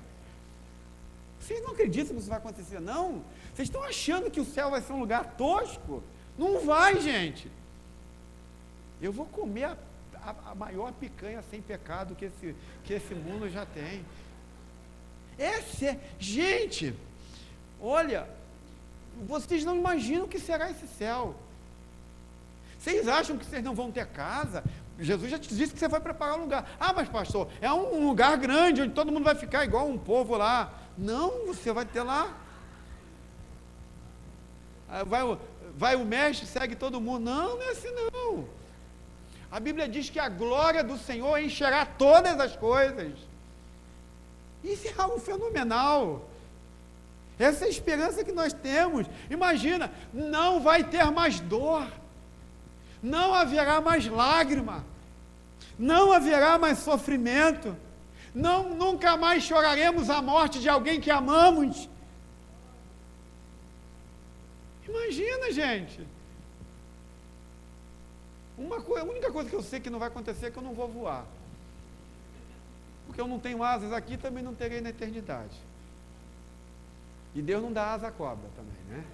Vocês não acreditam que isso vai acontecer, não? Vocês estão achando que o céu vai ser um lugar tosco? Não vai, gente. Eu vou comer a maior picanha sem pecado que esse mundo já tem. Gente, olha, vocês não imaginam o que será esse céu. Vocês acham que vocês não vão ter casa? Jesus já te disse que você vai preparar um lugar. Ah, mas pastor, é um lugar grande, onde todo mundo vai ficar igual um povo lá. Não, você vai ter lá. Vai o mestre, segue todo mundo. Não, não é assim não. A Bíblia diz que a glória do Senhor encherá todas as coisas. Isso é algo fenomenal. Essa é a esperança que nós temos. Imagina, não vai ter mais dor. Não haverá mais lágrima, não haverá mais sofrimento, nunca mais choraremos a morte de alguém que amamos. Imagina, gente. A única coisa que eu sei que não vai acontecer é que eu não vou voar, porque eu não tenho asas aqui e também não terei na eternidade. E Deus não dá asa à cobra também, né?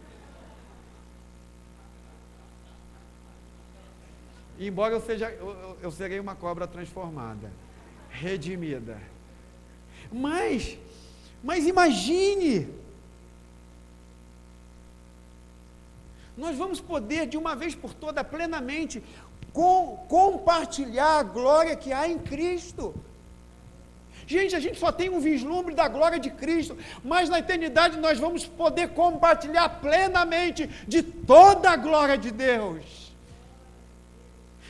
Embora eu serei uma cobra transformada, redimida. Mas imagine, nós vamos poder de uma vez por toda plenamente compartilhar a glória que há em Cristo. Gente, a gente só tem um vislumbre da glória de Cristo, mas na eternidade nós vamos poder compartilhar plenamente de toda a glória de Deus.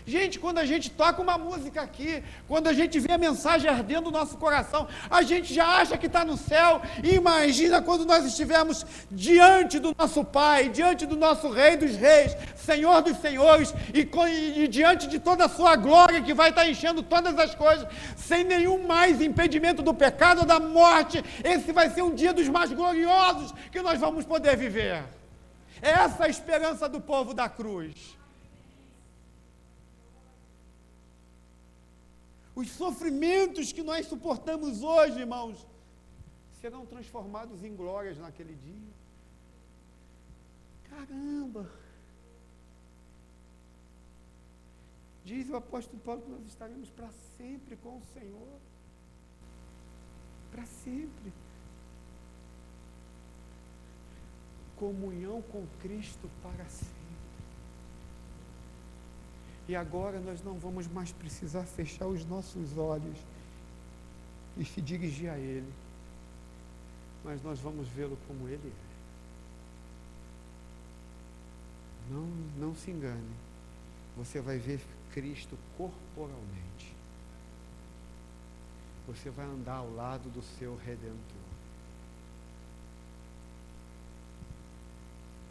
Gente, quando a gente toca uma música aqui, quando a gente vê a mensagem ardendo no nosso coração, a gente já acha que está no céu. E imagina quando nós estivermos diante do nosso Pai, diante do nosso Rei dos Reis, Senhor dos Senhores, e diante de toda a sua glória que vai estar enchendo todas as coisas, sem nenhum mais impedimento do pecado ou da morte. Esse vai ser um dia dos mais gloriosos que nós vamos poder viver. Essa é a esperança do povo da cruz. Os sofrimentos que nós suportamos hoje, irmãos, serão transformados em glórias naquele dia. Caramba! Diz o apóstolo Paulo que nós estaremos para sempre com o Senhor. Para sempre. Comunhão com Cristo para sempre. E agora nós não vamos mais precisar fechar os nossos olhos e se dirigir a Ele, mas nós vamos vê-lo como Ele é. Não se engane, você vai ver Cristo corporalmente. Você vai andar ao lado do seu Redentor.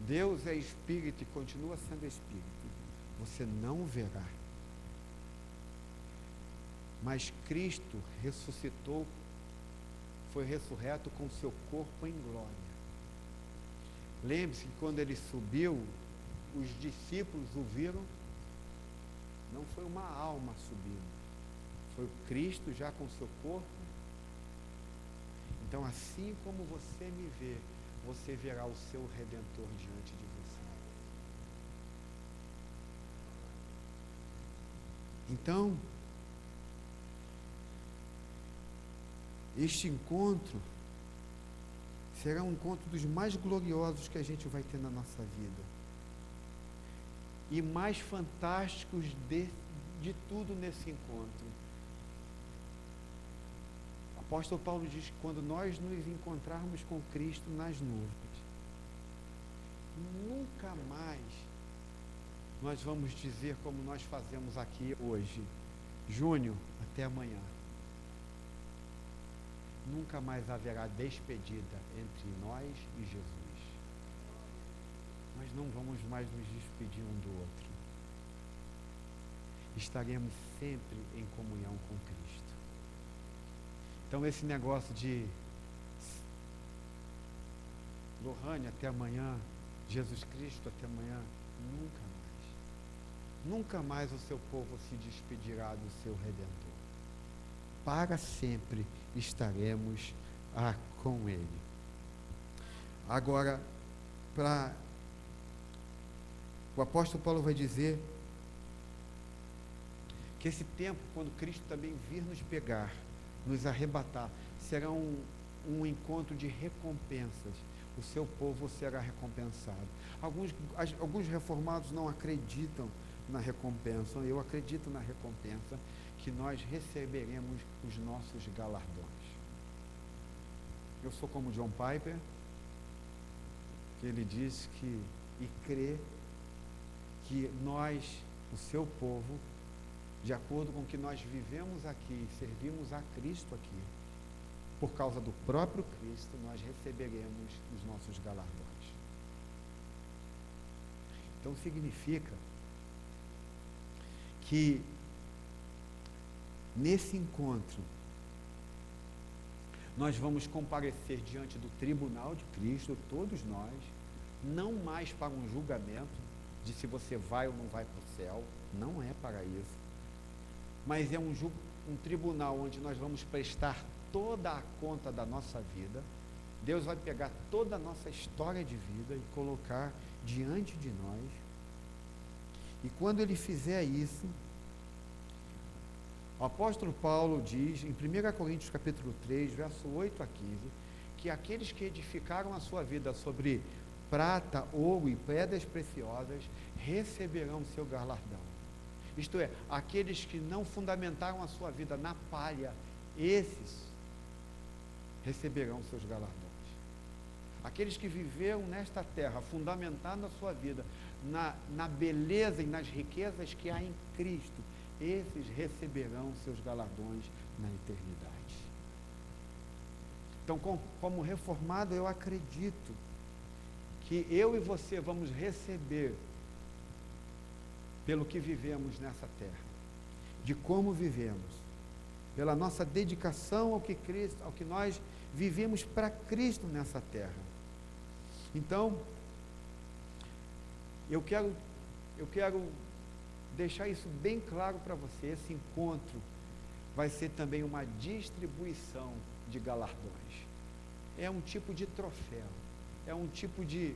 Deus é Espírito e continua sendo Espírito. Você não verá. Mas Cristo ressuscitou, foi ressurreto com seu corpo em glória. Lembre-se que quando ele subiu, os discípulos o viram, não foi uma alma subindo, foi o Cristo já com seu corpo. Então, assim como você me vê, você verá o seu Redentor diante de você. Então, este encontro será um encontro dos mais gloriosos que a gente vai ter na nossa vida. E mais fantásticos de tudo nesse encontro. O apóstolo Paulo diz que quando nós nos encontrarmos com Cristo nas nuvens, nunca mais nós vamos dizer como nós fazemos aqui hoje: Júnior, até amanhã. Nunca mais haverá despedida entre nós e Jesus. Nós não vamos mais nos despedir um do outro. Estaremos sempre em comunhão com Cristo. Então esse negócio de Lohane até amanhã, Jesus Cristo até amanhã, nunca mais. Nunca mais o seu povo se despedirá do seu Redentor. para sempre estaremos com Ele. Agora, o apóstolo Paulo vai dizer que esse tempo, quando Cristo também vir nos pegar, nos arrebatar, será um encontro de recompensas. O seu povo será recompensado. Alguns reformados não acreditam na recompensa. Eu acredito na recompensa, que nós receberemos os nossos galardões. Eu sou como John Piper, que ele diz que, e crê, que nós, o seu povo, de acordo com o que nós vivemos aqui, servimos a Cristo aqui, por causa do próprio Cristo, nós receberemos os nossos galardões. Então significa que nesse encontro nós vamos comparecer diante do tribunal de Cristo, todos nós, não mais para um julgamento de se você vai ou não vai para o céu, não é para isso, mas é um tribunal onde nós vamos prestar toda a conta da nossa vida. Deus vai pegar toda a nossa história de vida e colocar diante de nós. E quando Ele fizer isso, o apóstolo Paulo diz, em 1 Coríntios capítulo 3, verso 8 a 15, que aqueles que edificaram a sua vida sobre prata, ouro e pedras preciosas, receberão o seu galardão. Isto é, aqueles que não fundamentaram a sua vida na palha, esses receberão os seus galardões. Aqueles que viveram nesta terra, fundamentando a sua vida na beleza e nas riquezas que há em Cristo, esses receberão os seus galardões na eternidade. Então, como reformado, eu acredito que eu e você vamos receber pelo que vivemos nessa terra, de como vivemos, pela nossa dedicação ao que nós vivemos para Cristo nessa terra. Então, eu quero deixar isso bem claro para você. Esse encontro vai ser também uma distribuição de galardões. É um tipo de troféu, é um tipo de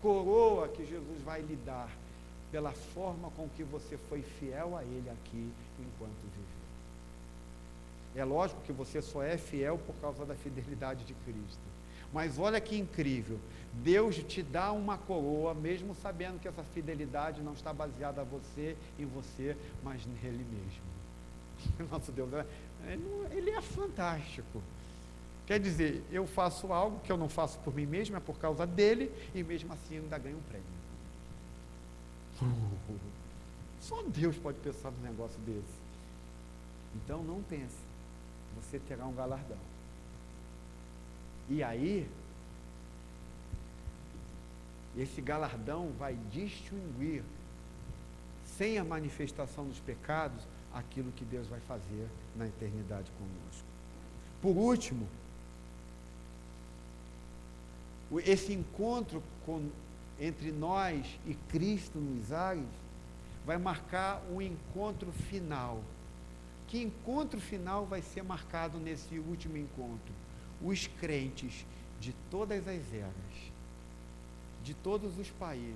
coroa que Jesus vai lhe dar pela forma com que você foi fiel a Ele aqui enquanto viveu. É lógico que você só é fiel por causa da fidelidade de Cristo. Mas olha que incrível, Deus te dá uma coroa, mesmo sabendo que essa fidelidade não está baseada em você, mas nele mesmo. Nosso Deus, Ele é fantástico. Quer dizer, eu faço algo que eu não faço por mim mesmo, é por causa dele, e mesmo assim eu ainda ganho um prêmio. Só Deus pode pensar num negócio desse. Então não pense, você terá um galardão. E aí, esse galardão vai distinguir, sem a manifestação dos pecados, aquilo que Deus vai fazer na eternidade conosco. Por último, esse encontro entre nós e Cristo nos ares vai marcar um encontro final. Que encontro final vai ser marcado nesse último encontro? Os crentes de todas as eras, de todos os países,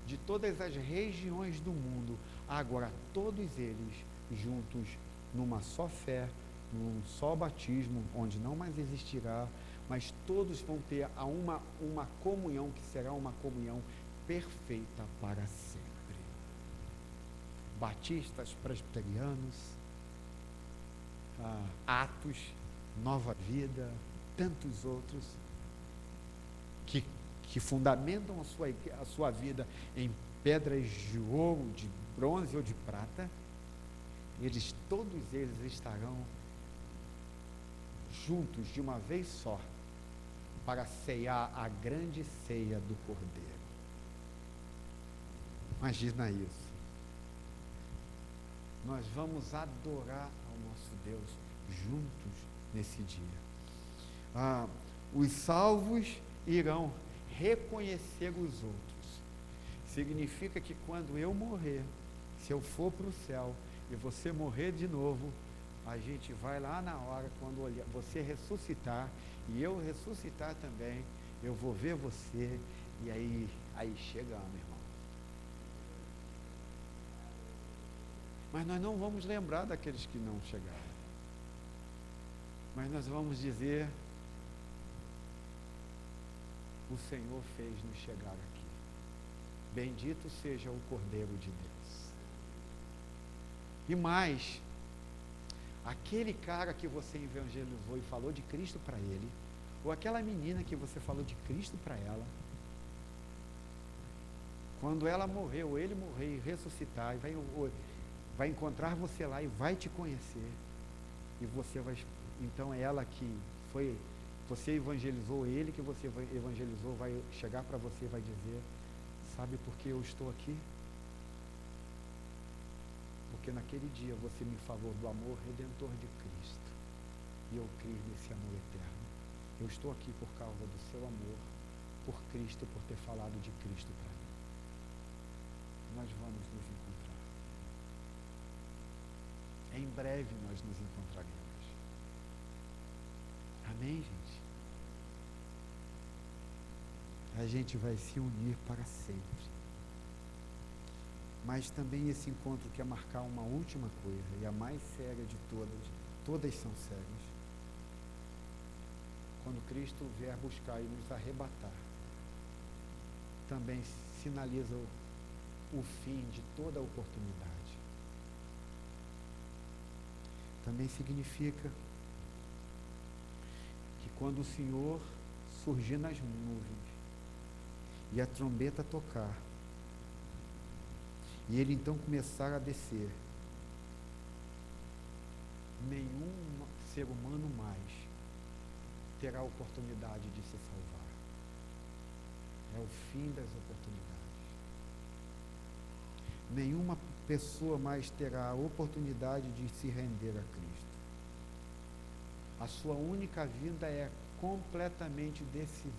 de todas as regiões do mundo, agora todos eles juntos numa só fé, num só batismo, onde não mais existirá, mas todos vão ter uma comunhão que será uma comunhão perfeita para sempre. Batistas, presbiterianos, Atos, Nova Vida, tantos outros que fundamentam a sua vida em pedras de ouro, de bronze ou de prata, todos eles estarão juntos de uma vez só para ceiar a grande ceia do Cordeiro. Imagina isso. Nós vamos adorar ao nosso Deus juntos nesse dia. Os salvos irão reconhecer os outros. Significa que quando eu morrer, se eu for para o céu, e você morrer de novo, a gente vai lá na hora, quando você ressuscitar, e eu ressuscitar também, eu vou ver você, e aí chegamos, irmão. Mas nós não vamos lembrar daqueles que não chegaram. Mas nós vamos dizer, o Senhor fez-nos chegar aqui. Bendito seja o Cordeiro de Deus. E mais, aquele cara que você evangelizou e falou de Cristo para ele, ou aquela menina que você falou de Cristo para ela, quando ela morrer, ou ele morrer e ressuscitar, e vai encontrar você lá e vai te conhecer, e você vai, então ela que foi, você evangelizou, ele que você evangelizou, vai chegar para você e vai dizer, sabe por que eu estou aqui? Porque naquele dia você me falou do amor redentor de Cristo, e eu criei nesse amor eterno. Eu estou aqui por causa do seu amor, por Cristo, por ter falado de Cristo para mim. Nós vamos nos encontrar. Em breve nós nos encontraremos. Amém, gente? A gente vai se unir para sempre. Mas também esse encontro quer marcar uma última coisa, e a mais séria de todas são sérias. Quando Cristo vier buscar e nos arrebatar, também sinaliza o fim de toda a oportunidade. Também significa que quando o Senhor surgir nas nuvens e a trombeta tocar, e ele então começar a descer, nenhum ser humano mais terá a oportunidade de se salvar. É o fim das oportunidades. Nenhuma pessoa mais terá a oportunidade de se render a Cristo. A sua única vinda é completamente decisiva.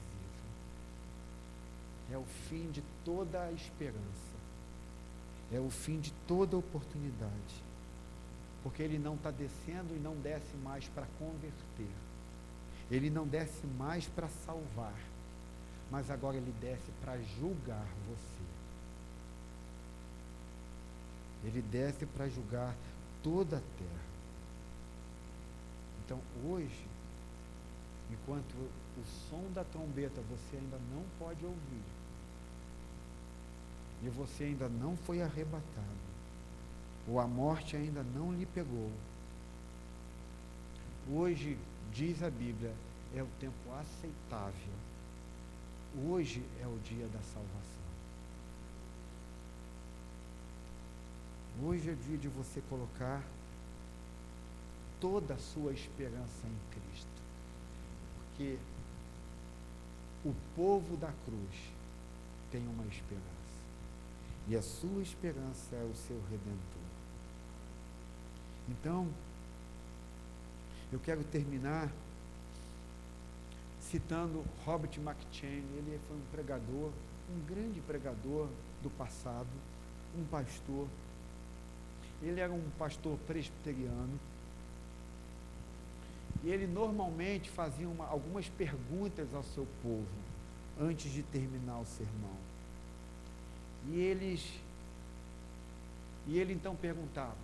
É o fim de toda a esperança. É o fim de toda oportunidade. Porque ele não está descendo e não desce mais para converter. Ele não desce mais para salvar, mas agora ele desce para julgar você. Ele desce para julgar toda a terra. Então hoje, enquanto o som da trombeta você ainda não pode ouvir, e você ainda não foi arrebatado, ou a morte ainda não lhe pegou, hoje, diz a Bíblia, é o tempo aceitável. Hoje é o dia da salvação. Hoje é o dia de você colocar toda a sua esperança em Cristo. Porque o povo da cruz tem uma esperança. E a sua esperança é o seu Redentor. Então, eu quero terminar citando Robert McCheyne. Ele foi um pregador, um grande pregador do passado, um pastor. Ele era um pastor presbiteriano. E ele normalmente fazia algumas perguntas ao seu povo antes de terminar o sermão. E ele então perguntava: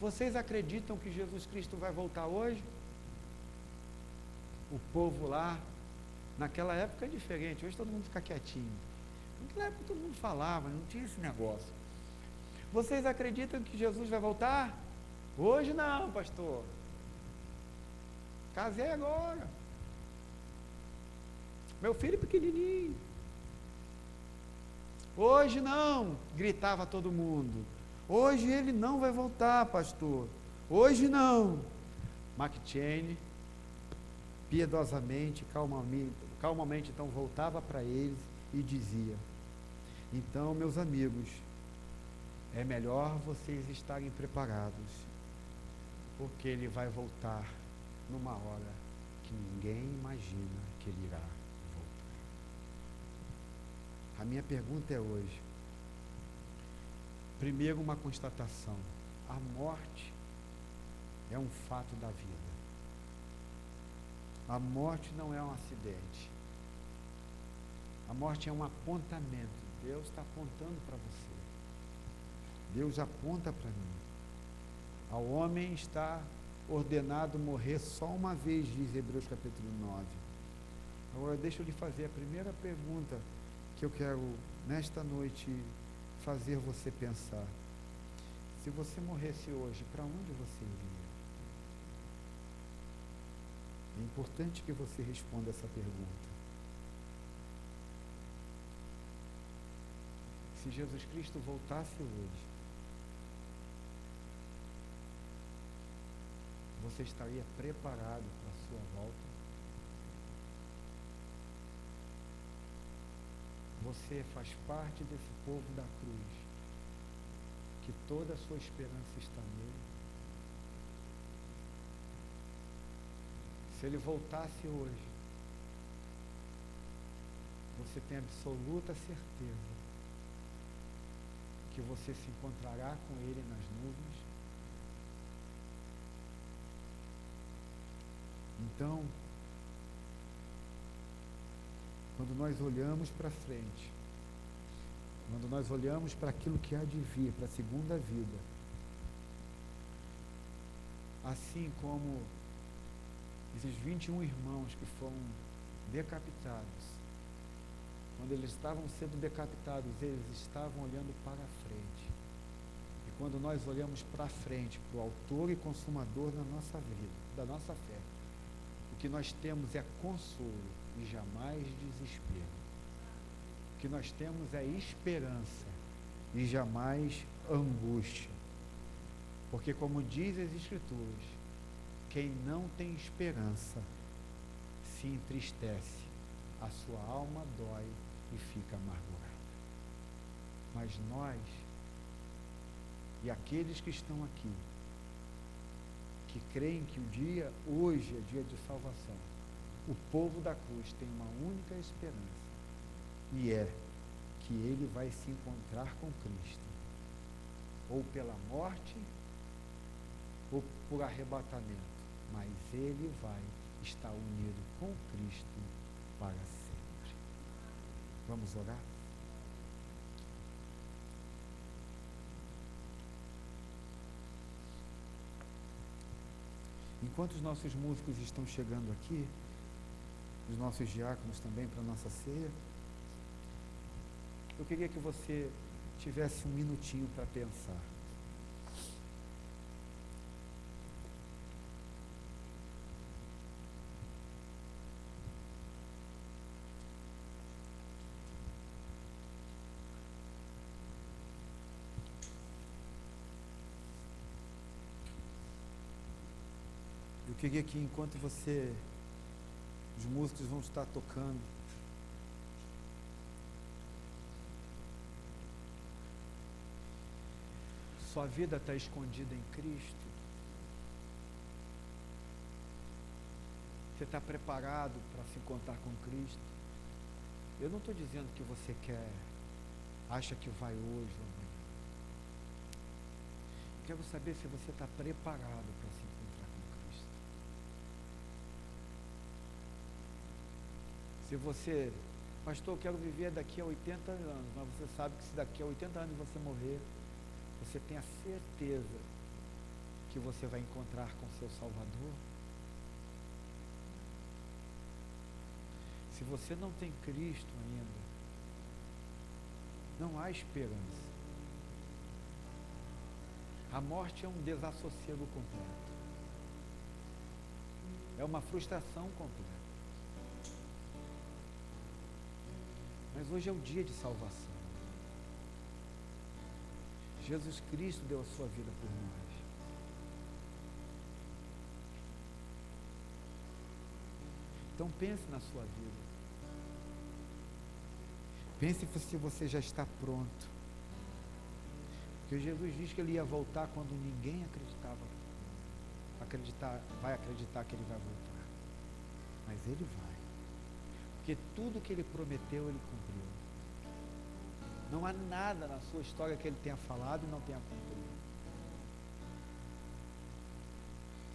vocês acreditam que Jesus Cristo vai voltar hoje? O povo lá, naquela época é diferente, hoje todo mundo fica quietinho. Naquela época todo mundo falava, não tinha esse negócio. Vocês acreditam que Jesus vai voltar? Hoje não, pastor. Casei agora. Meu filho pequenininho. Hoje não, gritava todo mundo. Hoje ele não vai voltar, pastor. Hoje não. McCheyne, piedosamente, calmamente, então voltava para eles e dizia: então, meus amigos, é melhor vocês estarem preparados, porque ele vai voltar numa hora que ninguém imagina que ele irá voltar. A minha pergunta é hoje, primeiro uma constatação: A morte é um fato da vida. A morte não é um acidente. A morte é um apontamento. Deus está apontando para você. Deus aponta para mim. Ao homem está ordenado morrer só uma vez, diz Hebreus capítulo 9. Agora deixa eu lhe fazer a primeira pergunta que eu quero nesta noite fazer você pensar. Se você morresse hoje, para onde você iria? É importante que você responda essa pergunta. Se Jesus Cristo voltasse hoje, você estaria preparado para a sua volta? Você faz parte desse povo da cruz, que toda a sua esperança está nele. Se ele voltasse hoje, você tem absoluta certeza que você se encontrará com ele nas nuvens. Então, quando nós olhamos para frente, quando nós olhamos para aquilo que há de vir, para a segunda vida, assim como esses 21 irmãos que foram decapitados, quando eles estavam sendo decapitados, eles estavam olhando para a frente. E quando nós olhamos para frente, para o autor e consumador da nossa vida, da nossa fé, o que nós temos é consolo e jamais desespero. O que nós temos é esperança e jamais angústia. Porque, como diz as Escrituras, quem não tem esperança se entristece, a sua alma dói e fica amargurada. Mas nós e aqueles que estão aqui, que creem que o dia hoje é dia de salvação, o povo da cruz tem uma única esperança, e é que ele vai se encontrar com Cristo, ou pela morte, ou por arrebatamento, mas ele vai estar unido com Cristo para sempre. Vamos orar? Enquanto os nossos músicos estão chegando aqui, os nossos diáconos também para a nossa ceia, eu queria que você tivesse um minutinho para pensar. Eu queria que enquanto os músicos vão estar tocando, sua vida está escondida em Cristo, você está preparado para se encontrar com Cristo. Eu não estou dizendo que você acha que vai hoje ou amanhã. Eu quero saber se você está preparado para se encontrar com Cristo. Se você, pastor, eu quero viver daqui a 80 anos, mas você sabe que se daqui a 80 anos você morrer, você tem a certeza que você vai encontrar com seu Salvador? Se você não tem Cristo ainda, não há esperança. A morte é um desassossego completo. É uma frustração completa. Mas hoje é o dia de salvação. Jesus Cristo deu a sua vida por nós. Então pense na sua vida. Pense se você já está pronto. Porque Jesus diz que ele ia voltar quando ninguém vai acreditar que ele vai voltar. Mas ele vai. Porque tudo que ele prometeu, ele cumpriu. Não há nada na sua história que ele tenha falado e não tenha cumprido.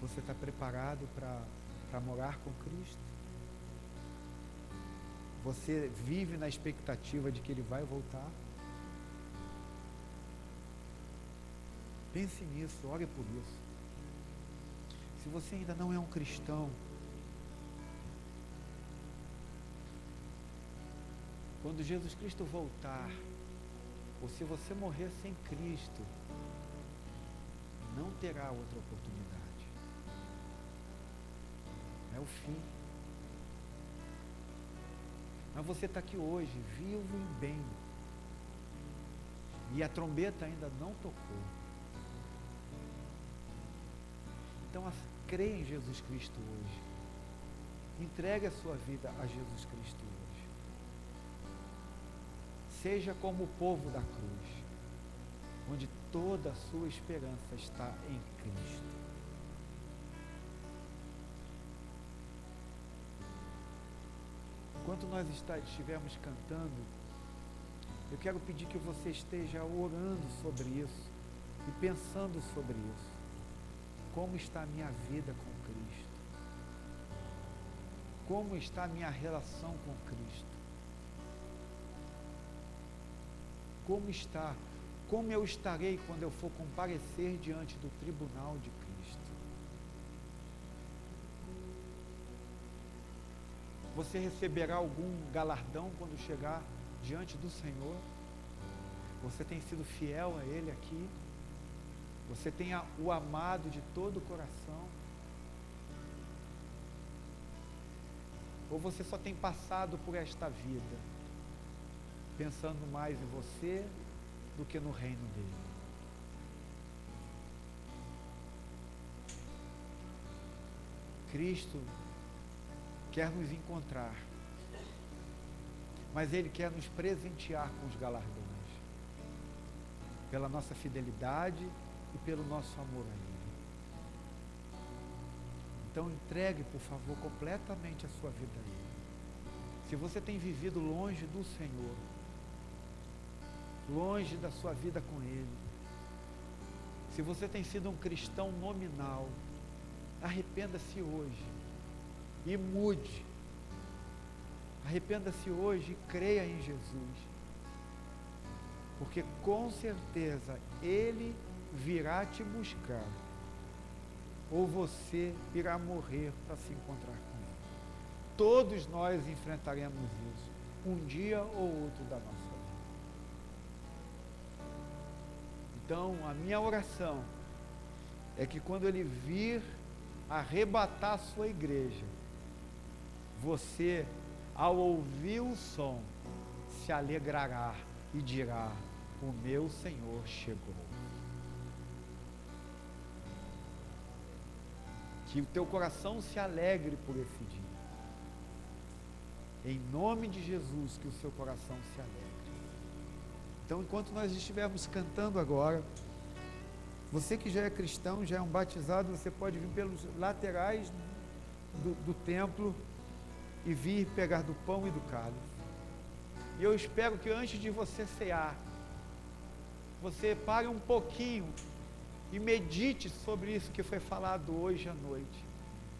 Você está preparado para morar com Cristo? Você vive na expectativa de que Ele vai voltar? Pense nisso, ore por isso. Se você ainda não é um cristão, quando Jesus Cristo voltar, ou se você morrer sem Cristo, não terá outra oportunidade. É o fim. Mas você está aqui hoje, vivo e bem. E a trombeta ainda não tocou. Então, creia em Jesus Cristo hoje. Entregue a sua vida a Jesus Cristo hoje. Seja como o povo da cruz, onde toda a sua esperança está em Cristo. Enquanto nós estivermos cantando, eu quero pedir que você esteja orando sobre isso e pensando sobre isso. Como está a minha vida com Cristo? Como está a minha relação com Cristo? Como eu estarei quando eu for comparecer diante do tribunal de Cristo? Você receberá algum galardão quando chegar diante do Senhor? Você tem sido fiel a Ele aqui? Você tem o amado de todo o coração? Ou você só tem passado por esta vida, pensando mais em você do que no reino dele? Cristo quer nos encontrar, mas Ele quer nos presentear com os galardões, pela nossa fidelidade e pelo nosso amor a Ele. Então entregue, por favor, completamente a sua vida a Ele. Se você tem vivido longe do Senhor, longe da sua vida com Ele, se você tem sido um cristão nominal, arrependa-se hoje e mude. Arrependa-se hoje e creia em Jesus, porque com certeza Ele virá te buscar, ou você irá morrer para se encontrar com Ele. Todos nós enfrentaremos isso, um dia ou outro da nossa vida. Então, a minha oração é que quando Ele vir arrebatar a sua igreja, você, ao ouvir o som, se alegrará e dirá: o meu Senhor chegou. Que o teu coração se alegre por esse dia. Em nome de Jesus, que o seu coração se alegre. Então, enquanto nós estivermos cantando agora, você que já é cristão, já é um batizado, você pode vir pelos laterais do templo e vir pegar do pão e do cálice. E eu espero que antes de você cear, você pare um pouquinho e medite sobre isso que foi falado hoje à noite,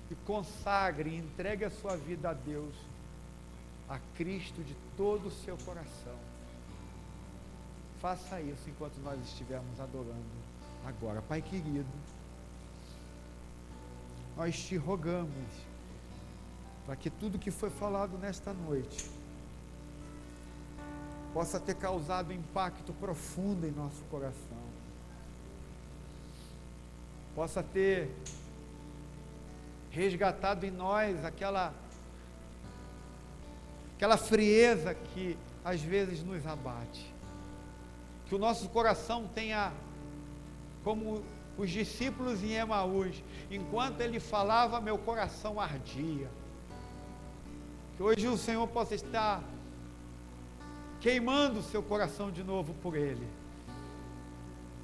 e consagre e entregue a sua vida a Deus, a Cristo de todo o seu coração. Faça isso enquanto nós estivermos adorando agora. Pai querido, nós te rogamos para que tudo que foi falado nesta noite possa ter causado impacto profundo em nosso coração, possa ter resgatado em nós aquela frieza que às vezes nos abate, que o nosso coração tenha, como os discípulos em Emaús, enquanto ele falava, meu coração ardia. Que hoje o Senhor possa estar queimando o seu coração de novo por Ele,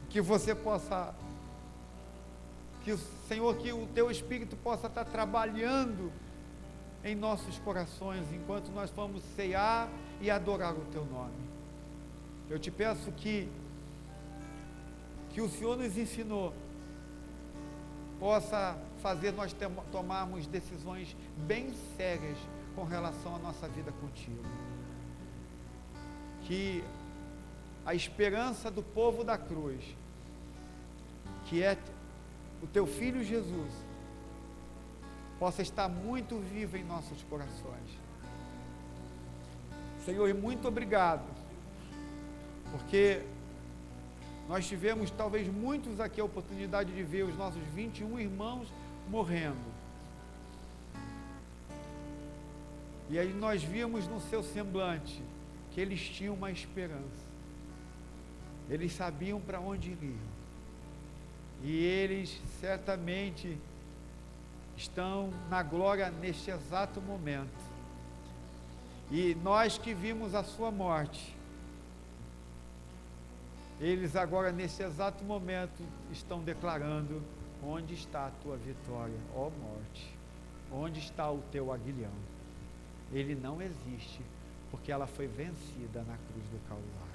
que você possa, que o Senhor, que o teu Espírito possa estar trabalhando em nossos corações, enquanto nós vamos cear e adorar o teu nome. Eu te peço que o Senhor nos ensinou possa fazer nós tomarmos decisões bem sérias com relação à nossa vida contigo. Que a esperança do povo da cruz, que é o teu Filho Jesus, possa estar muito viva em nossos corações. Senhor, e muito obrigado, porque nós tivemos, talvez muitos aqui, a oportunidade de ver os nossos 21 irmãos morrendo. E aí nós vimos no seu semblante que eles tinham uma esperança. Eles sabiam para onde iriam. E eles certamente estão na glória neste exato momento. E nós que vimos a sua morte, eles agora nesse exato momento estão declarando: onde está a tua vitória, ó morte? Onde está o teu aguilhão? Ele não existe, porque ela foi vencida na cruz do Calvário.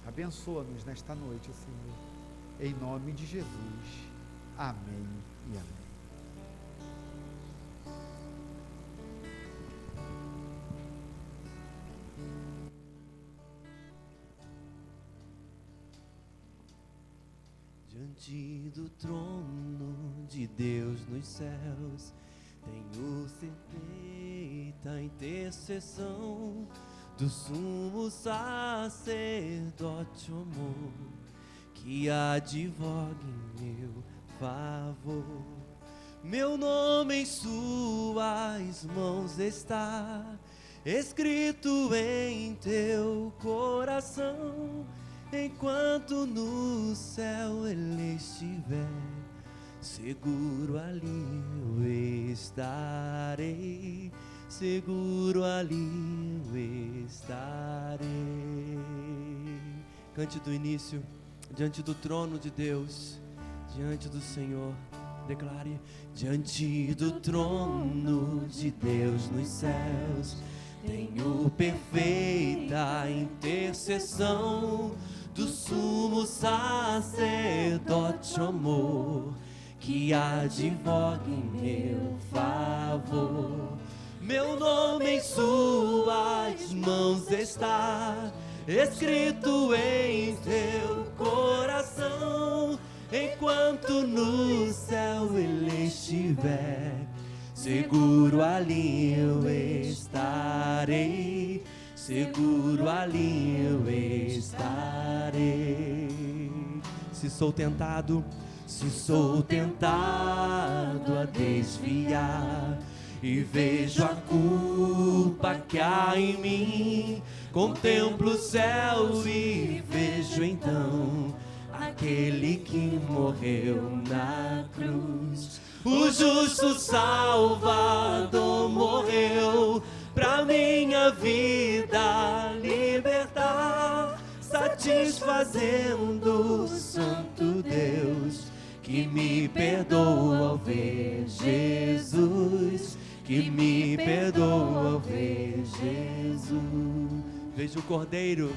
Abençoa-nos nesta noite, Senhor, em nome de Jesus. Amém e amém. Diante do trono de Deus nos céus, tenho ser feita a intercessão do sumo sacerdote, amor, que advoga em meu favor. Meu nome em suas mãos está, escrito em teu coração. Enquanto no céu ele estiver, seguro ali eu estarei, seguro ali eu estarei. Cante do início, diante do trono de Deus, diante do Senhor, declare: diante do trono de Deus nos céus, tenho perfeita intercessão do sumo sacerdote, amor, que advoga em meu favor. Meu nome em suas mãos está, escrito em teu coração. Enquanto no céu ele estiver, seguro ali eu estarei, seguro ali eu estarei. Se sou tentado a desviar, e vejo a culpa que há em mim, contemplo o céu e vejo então aquele que morreu na cruz. O justo Salvador morreu pra minha vida libertar, satisfazendo o Santo Deus que me perdoa ao ver Jesus, que me perdoa ao ver Jesus. Vejo o Cordeiro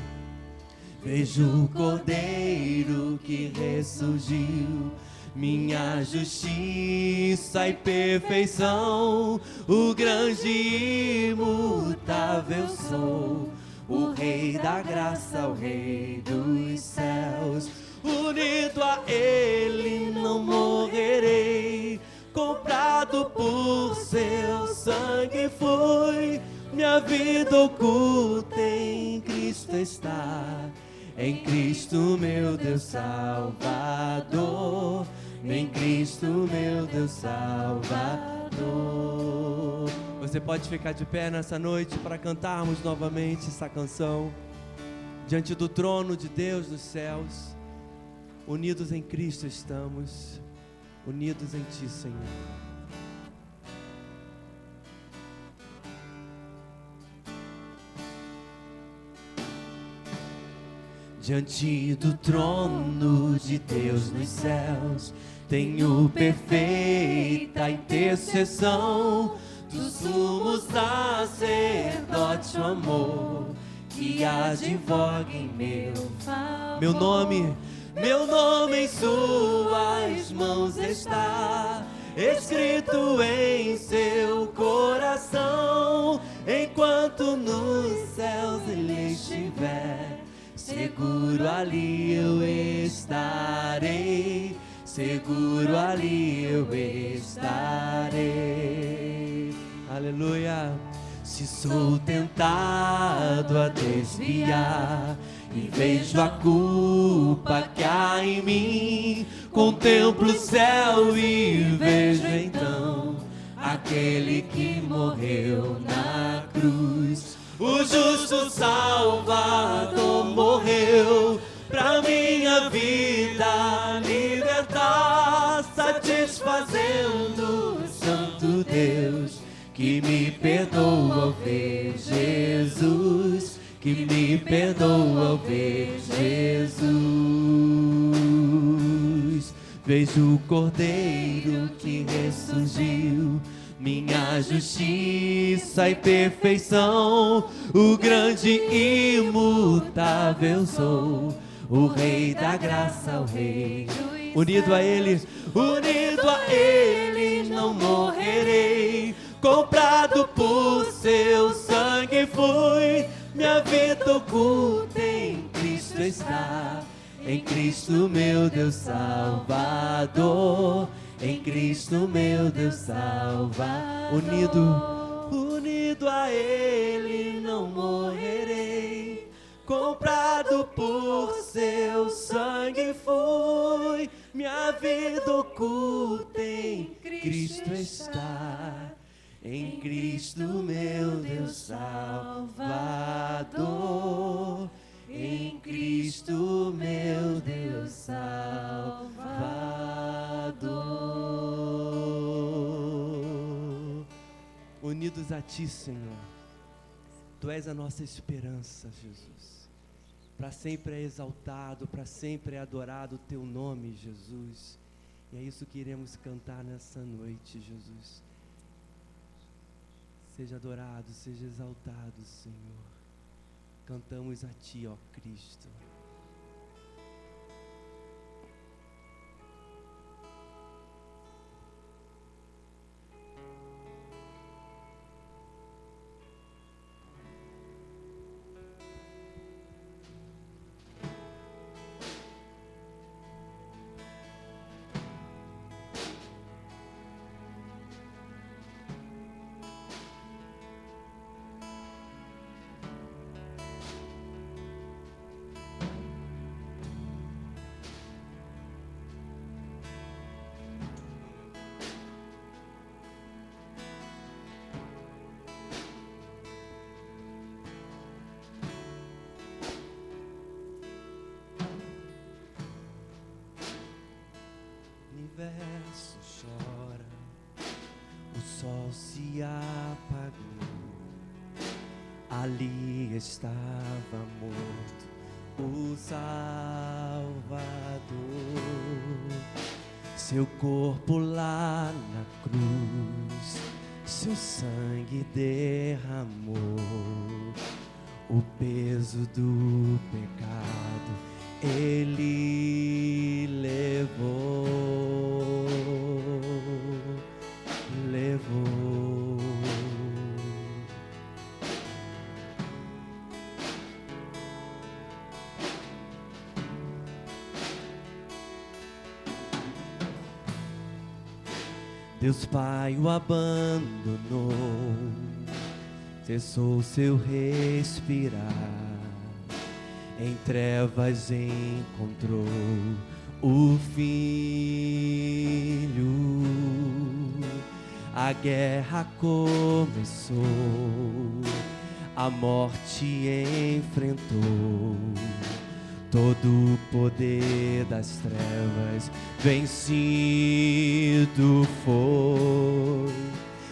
que ressurgiu, minha justiça e perfeição, o grande e imutável sou, o Rei da graça, o Rei dos céus. Unido a Ele não morrerei, comprado por seu sangue foi, minha vida oculta em Cristo está, em Cristo meu Deus Salvador, em Cristo meu Deus Salvador. Você pode ficar de pé nessa noite para cantarmos novamente essa canção, diante do trono de Deus dos céus. Unidos em Cristo estamos, unidos em Ti, Senhor. Diante do trono de Deus nos céus, tenho perfeita intercessão do sumo sacerdote, amor, que advoga em meu favor. Meu nome em suas mãos está escrito em seu coração. Enquanto nos céus ele estiver, seguro ali eu estarei, seguro ali eu estarei. Aleluia. Se sou tentado a desviar e vejo a culpa que há em mim, contemplo o céu e vejo então aquele que morreu na cruz. O justo Salvador morreu pra minha vida libertar, satisfazendo o Santo Deus que me perdoa ao ver Jesus, que me perdoa ao ver Jesus. Vejo o Cordeiro que ressurgiu, minha justiça e perfeição, o grande e imutável sou, o Rei da graça, o Rei. Unido a Ele não morrerei, comprado por seu sangue fui, minha vida oculta em Cristo está, em Cristo meu Deus Salvador, em Cristo meu Deus Salvador. Unido a Ele não morrerei, comprado por seu sangue fui, minha vida oculta em Cristo está, em Cristo meu Deus Salvador, em Cristo meu Deus Salvador. Unidos a Ti, Senhor, Tu és a nossa esperança, Jesus. Para sempre é exaltado, para sempre é adorado o Teu nome, Jesus. E é isso que iremos cantar nessa noite, Jesus. Seja adorado, seja exaltado, Senhor. Cantamos a Ti, ó Cristo. O universo chora, o sol se apagou, ali estava morto o Salvador, seu corpo lá na cruz, seu sangue derramou, o peso do pecado Ele levou. Deus Pai o abandonou, cessou seu respirar, em trevas encontrou o Filho. A guerra começou, a morte enfrentou, todo o poder das trevas vencido foi.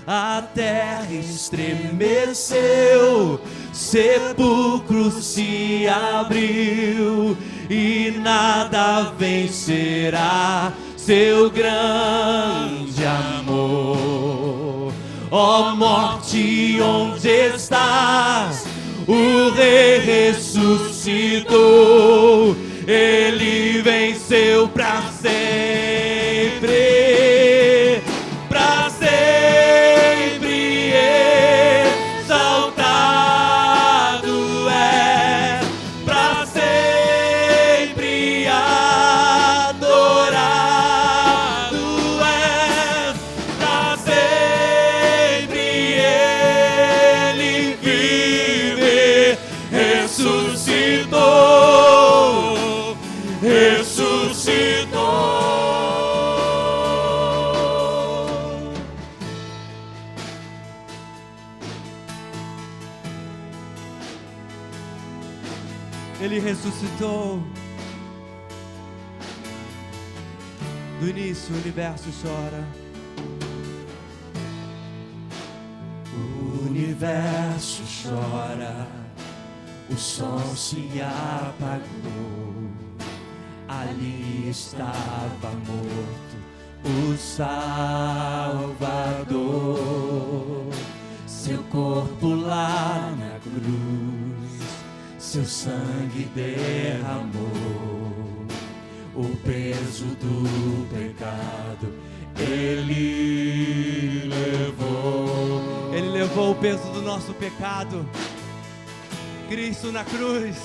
A terra estremeceu, sepulcro se abriu, e nada vencerá seu grande amor. Ó morte, onde estás? O Rei ressuscitou, Ele venceu para sempre. Ele ressuscitou. Do início o universo chora. O universo chora, o sol se apagou. Ali estava morto o Salvador. Seu corpo lá na cruz, seu sangue derramou. O peso do pecado Ele levou. Ele levou o peso do nosso pecado. Cristo na cruz.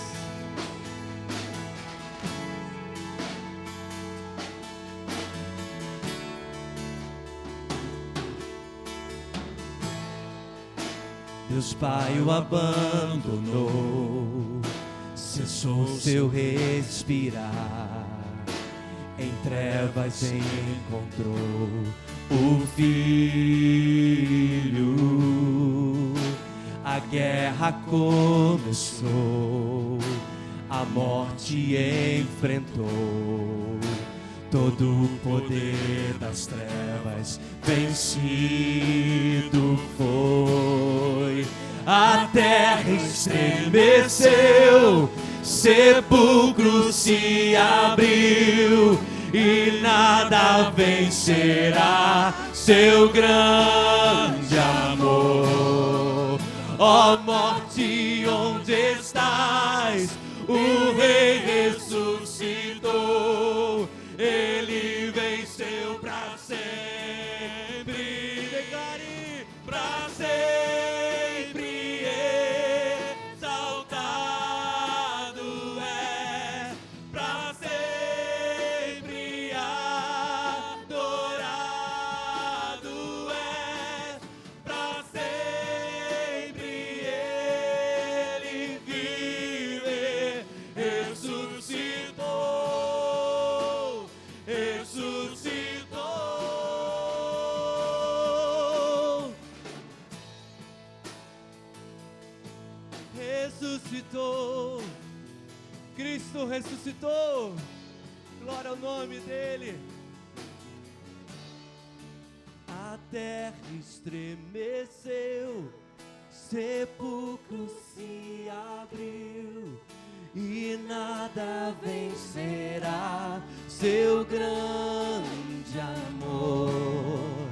Deus Pai o abandonou, cessou seu respirar. Em trevas encontrou o Filho. A guerra começou, a morte enfrentou. Todo o poder das trevas vencido foi. A terra estremeceu, sepulcro se abriu, e nada vencerá seu grande amor. Ó morte, onde estás? O Rei ressuscitou, Ele venceu para sempre. Declare para sempre, exaltado é, para sempre adorado é, para sempre Ele vive, ressuscitou, ressuscitou. Ressuscitou. Cristo ressuscitou. Glória ao nome dele. A terra estremeceu, sepulcro se abriu, e nada vencerá seu grande amor.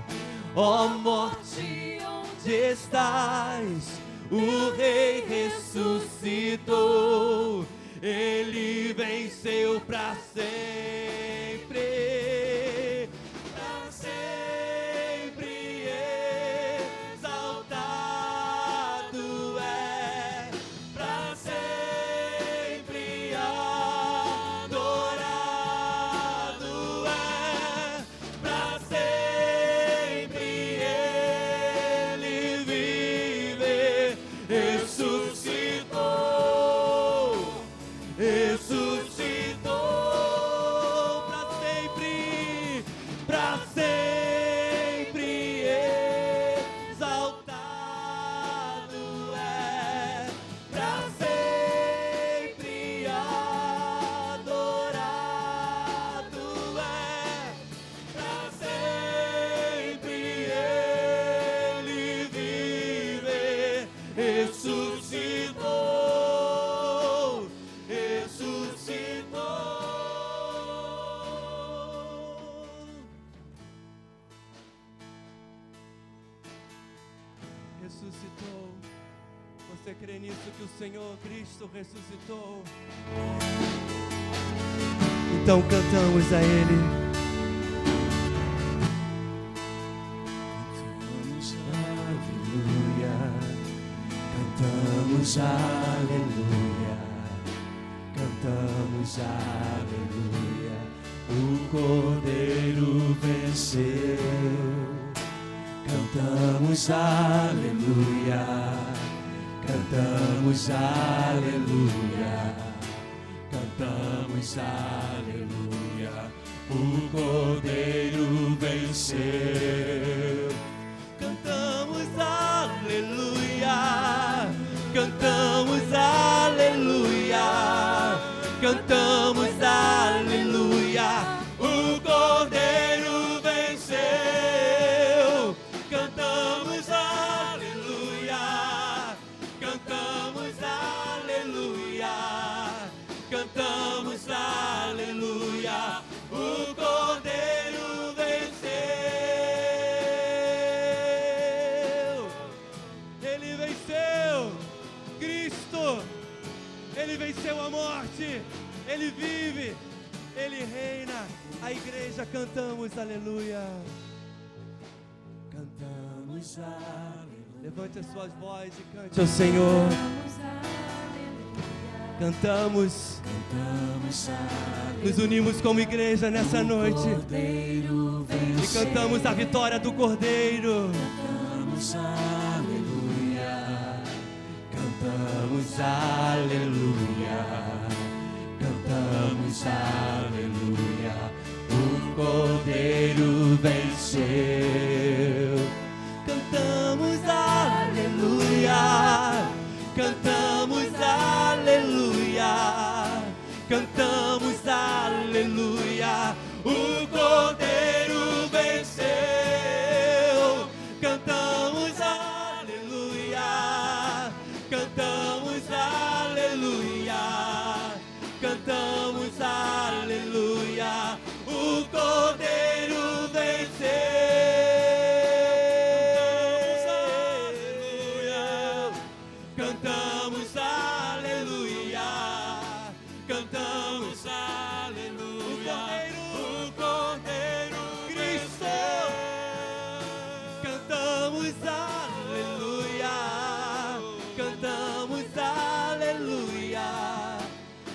Ó morte, onde estás? O Rei ressuscitou, Ele venceu para sempre. Para sempre exaltado é, para sempre adorado é, para sempre Ele vive, ressuscitou, ressuscitou para sempre exaltado é, para sempre adorado é, para sempre Ele vive, ressuscitou, ressuscitou. Ressuscitou. Você crê nisso, que o Senhor Cristo ressuscitou? Então cantamos a Ele. Cantamos aleluia, cantamos aleluia, o Cordeiro venceu. Cantamos aleluia, cantamos aleluia, cantamos aleluia, o Cordeiro venceu. Cantamos aleluia, cantamos aleluia, cantamos aleluia. Cantamos aleluia. Levante as suas vozes e cante ao Senhor. Cantamos aleluia. Nos unimos como igreja nessa noite e cantamos a vitória do Cordeiro. Cantamos aleluia. Cantamos aleluia. Cantamos aleluia. O Cordeiro venceu. Cantamos aleluia. Cantamos aleluia. Cantamos aleluia. O Cordeiro venceu. Cantamos aleluia. Cantamos aleluia. Cantamos aleluia. O Cordeiro venceu. Cantamos aleluia. Cantamos aleluia. O Cordeiro Cristo. Cantamos aleluia. Cantamos aleluia.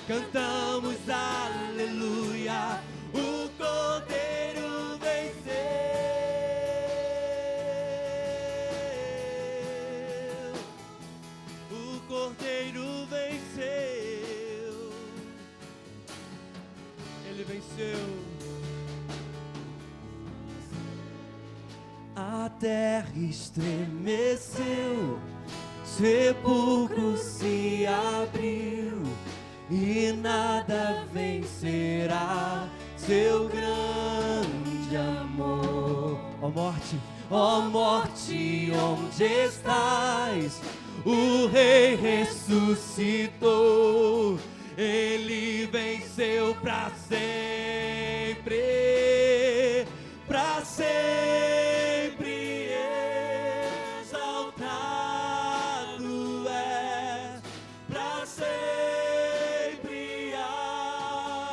Cantamos aleluia. O Cordeiro venceu. O Cordeiro venceu. Ele venceu. A terra estremeceu, sepulcro se abriu, e nada vencerá seu grande amor. Ó morte, onde estás? O Rei ressuscitou, ele venceu para sempre, para sempre exaltado é, para sempre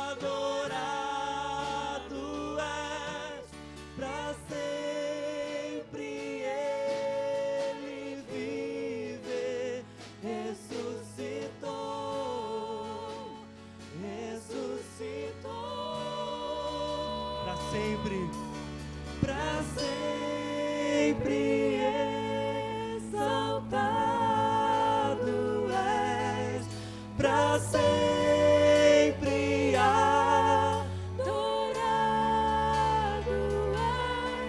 adorado és, para sempre ele vive, ressuscitou, para sempre, para sempre exaltado és, para sempre adorado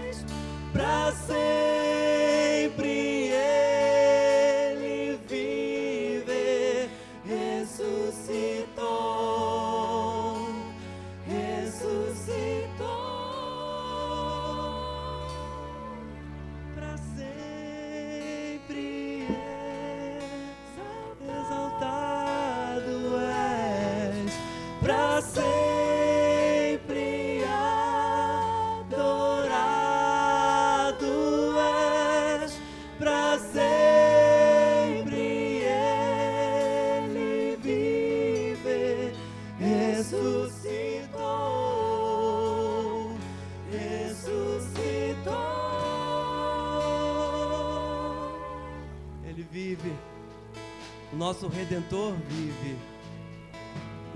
és, para sempre ele vive, ressuscitou, para sempre exaltado és, para sempre adorado és, para sempre ele vive, ressuscitou, ele vive, o nosso Redentor vive.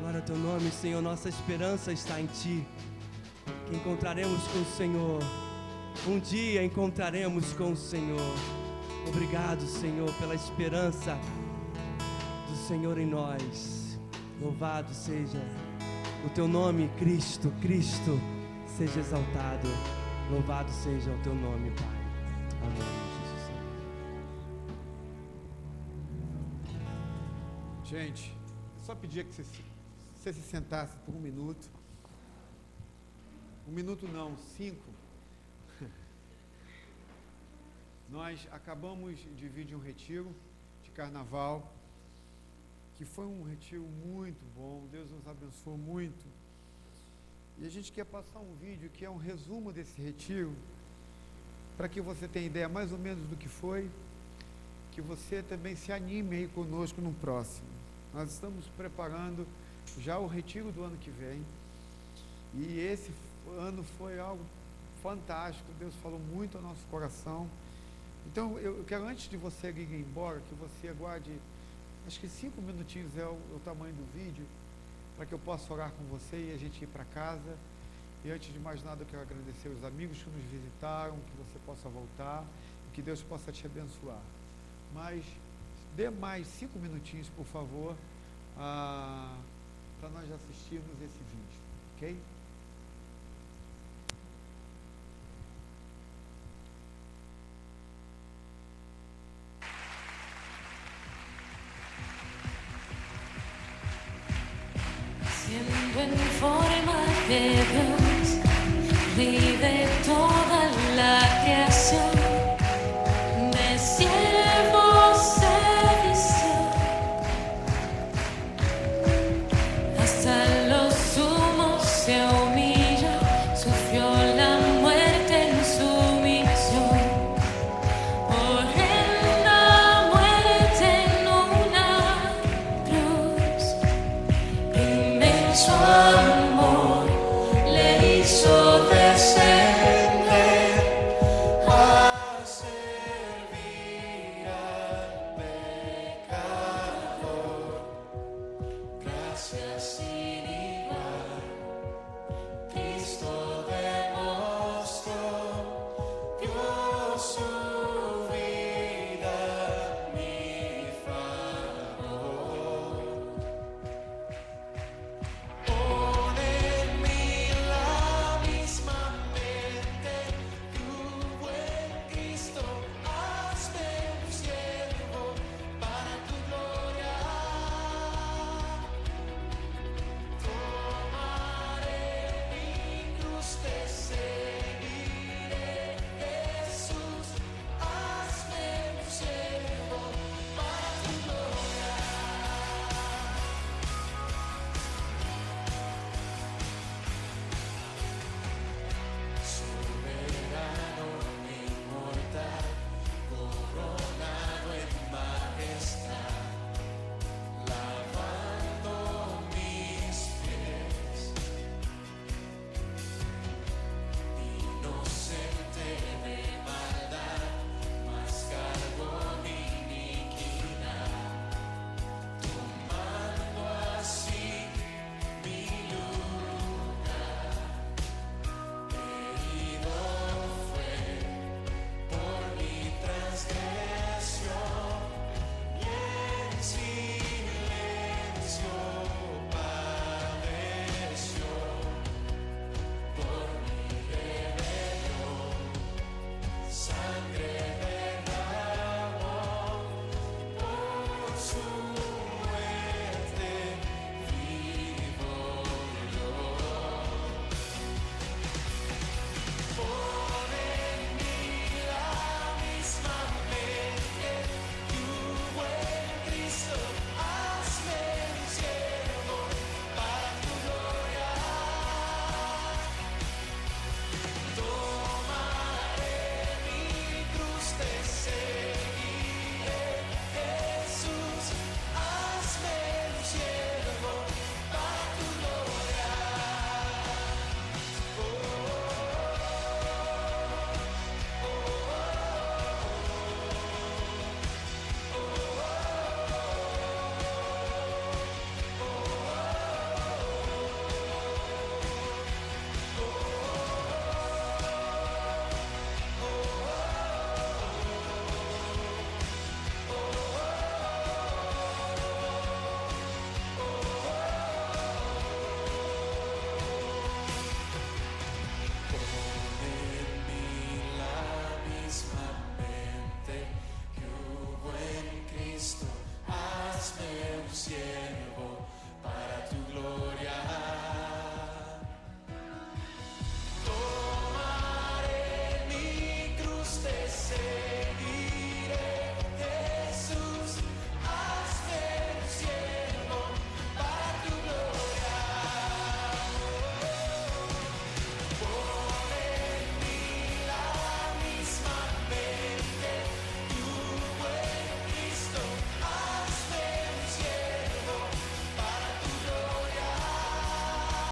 Glória ao teu nome, Senhor, nossa esperança está em ti, que encontraremos com o Senhor, um dia encontraremos com o Senhor. Obrigado, Senhor, pela esperança do Senhor em nós. Louvado seja o teu nome, Cristo, Cristo, seja exaltado. Louvado seja o teu nome, Pai. Amém, Jesus. Gente, eu só pedia que você se sentasse por um minuto. Um minuto não, 5. Nós acabamos de vir de um retiro de carnaval, que foi um retiro muito bom, Deus nos abençoou muito. E a gente quer passar um vídeo que é um resumo desse retiro, para que você tenha ideia mais ou menos do que foi, que você também se anime aí conosco no próximo. Nós estamos preparando já o retiro do ano que vem, e esse ano foi algo fantástico, Deus falou muito ao nosso coração. Então, eu quero, antes de você ir embora, que você aguarde, acho que 5 minutinhos é o tamanho do vídeo, para que eu possa orar com você e a gente ir para casa. E antes de mais nada, eu quero agradecer os amigos que nos visitaram, que você possa voltar, e que Deus possa te abençoar. Mas, dê mais 5 minutinhos, por favor, para nós assistirmos esse vídeo, ok? Siendo en forma de Dios, libertó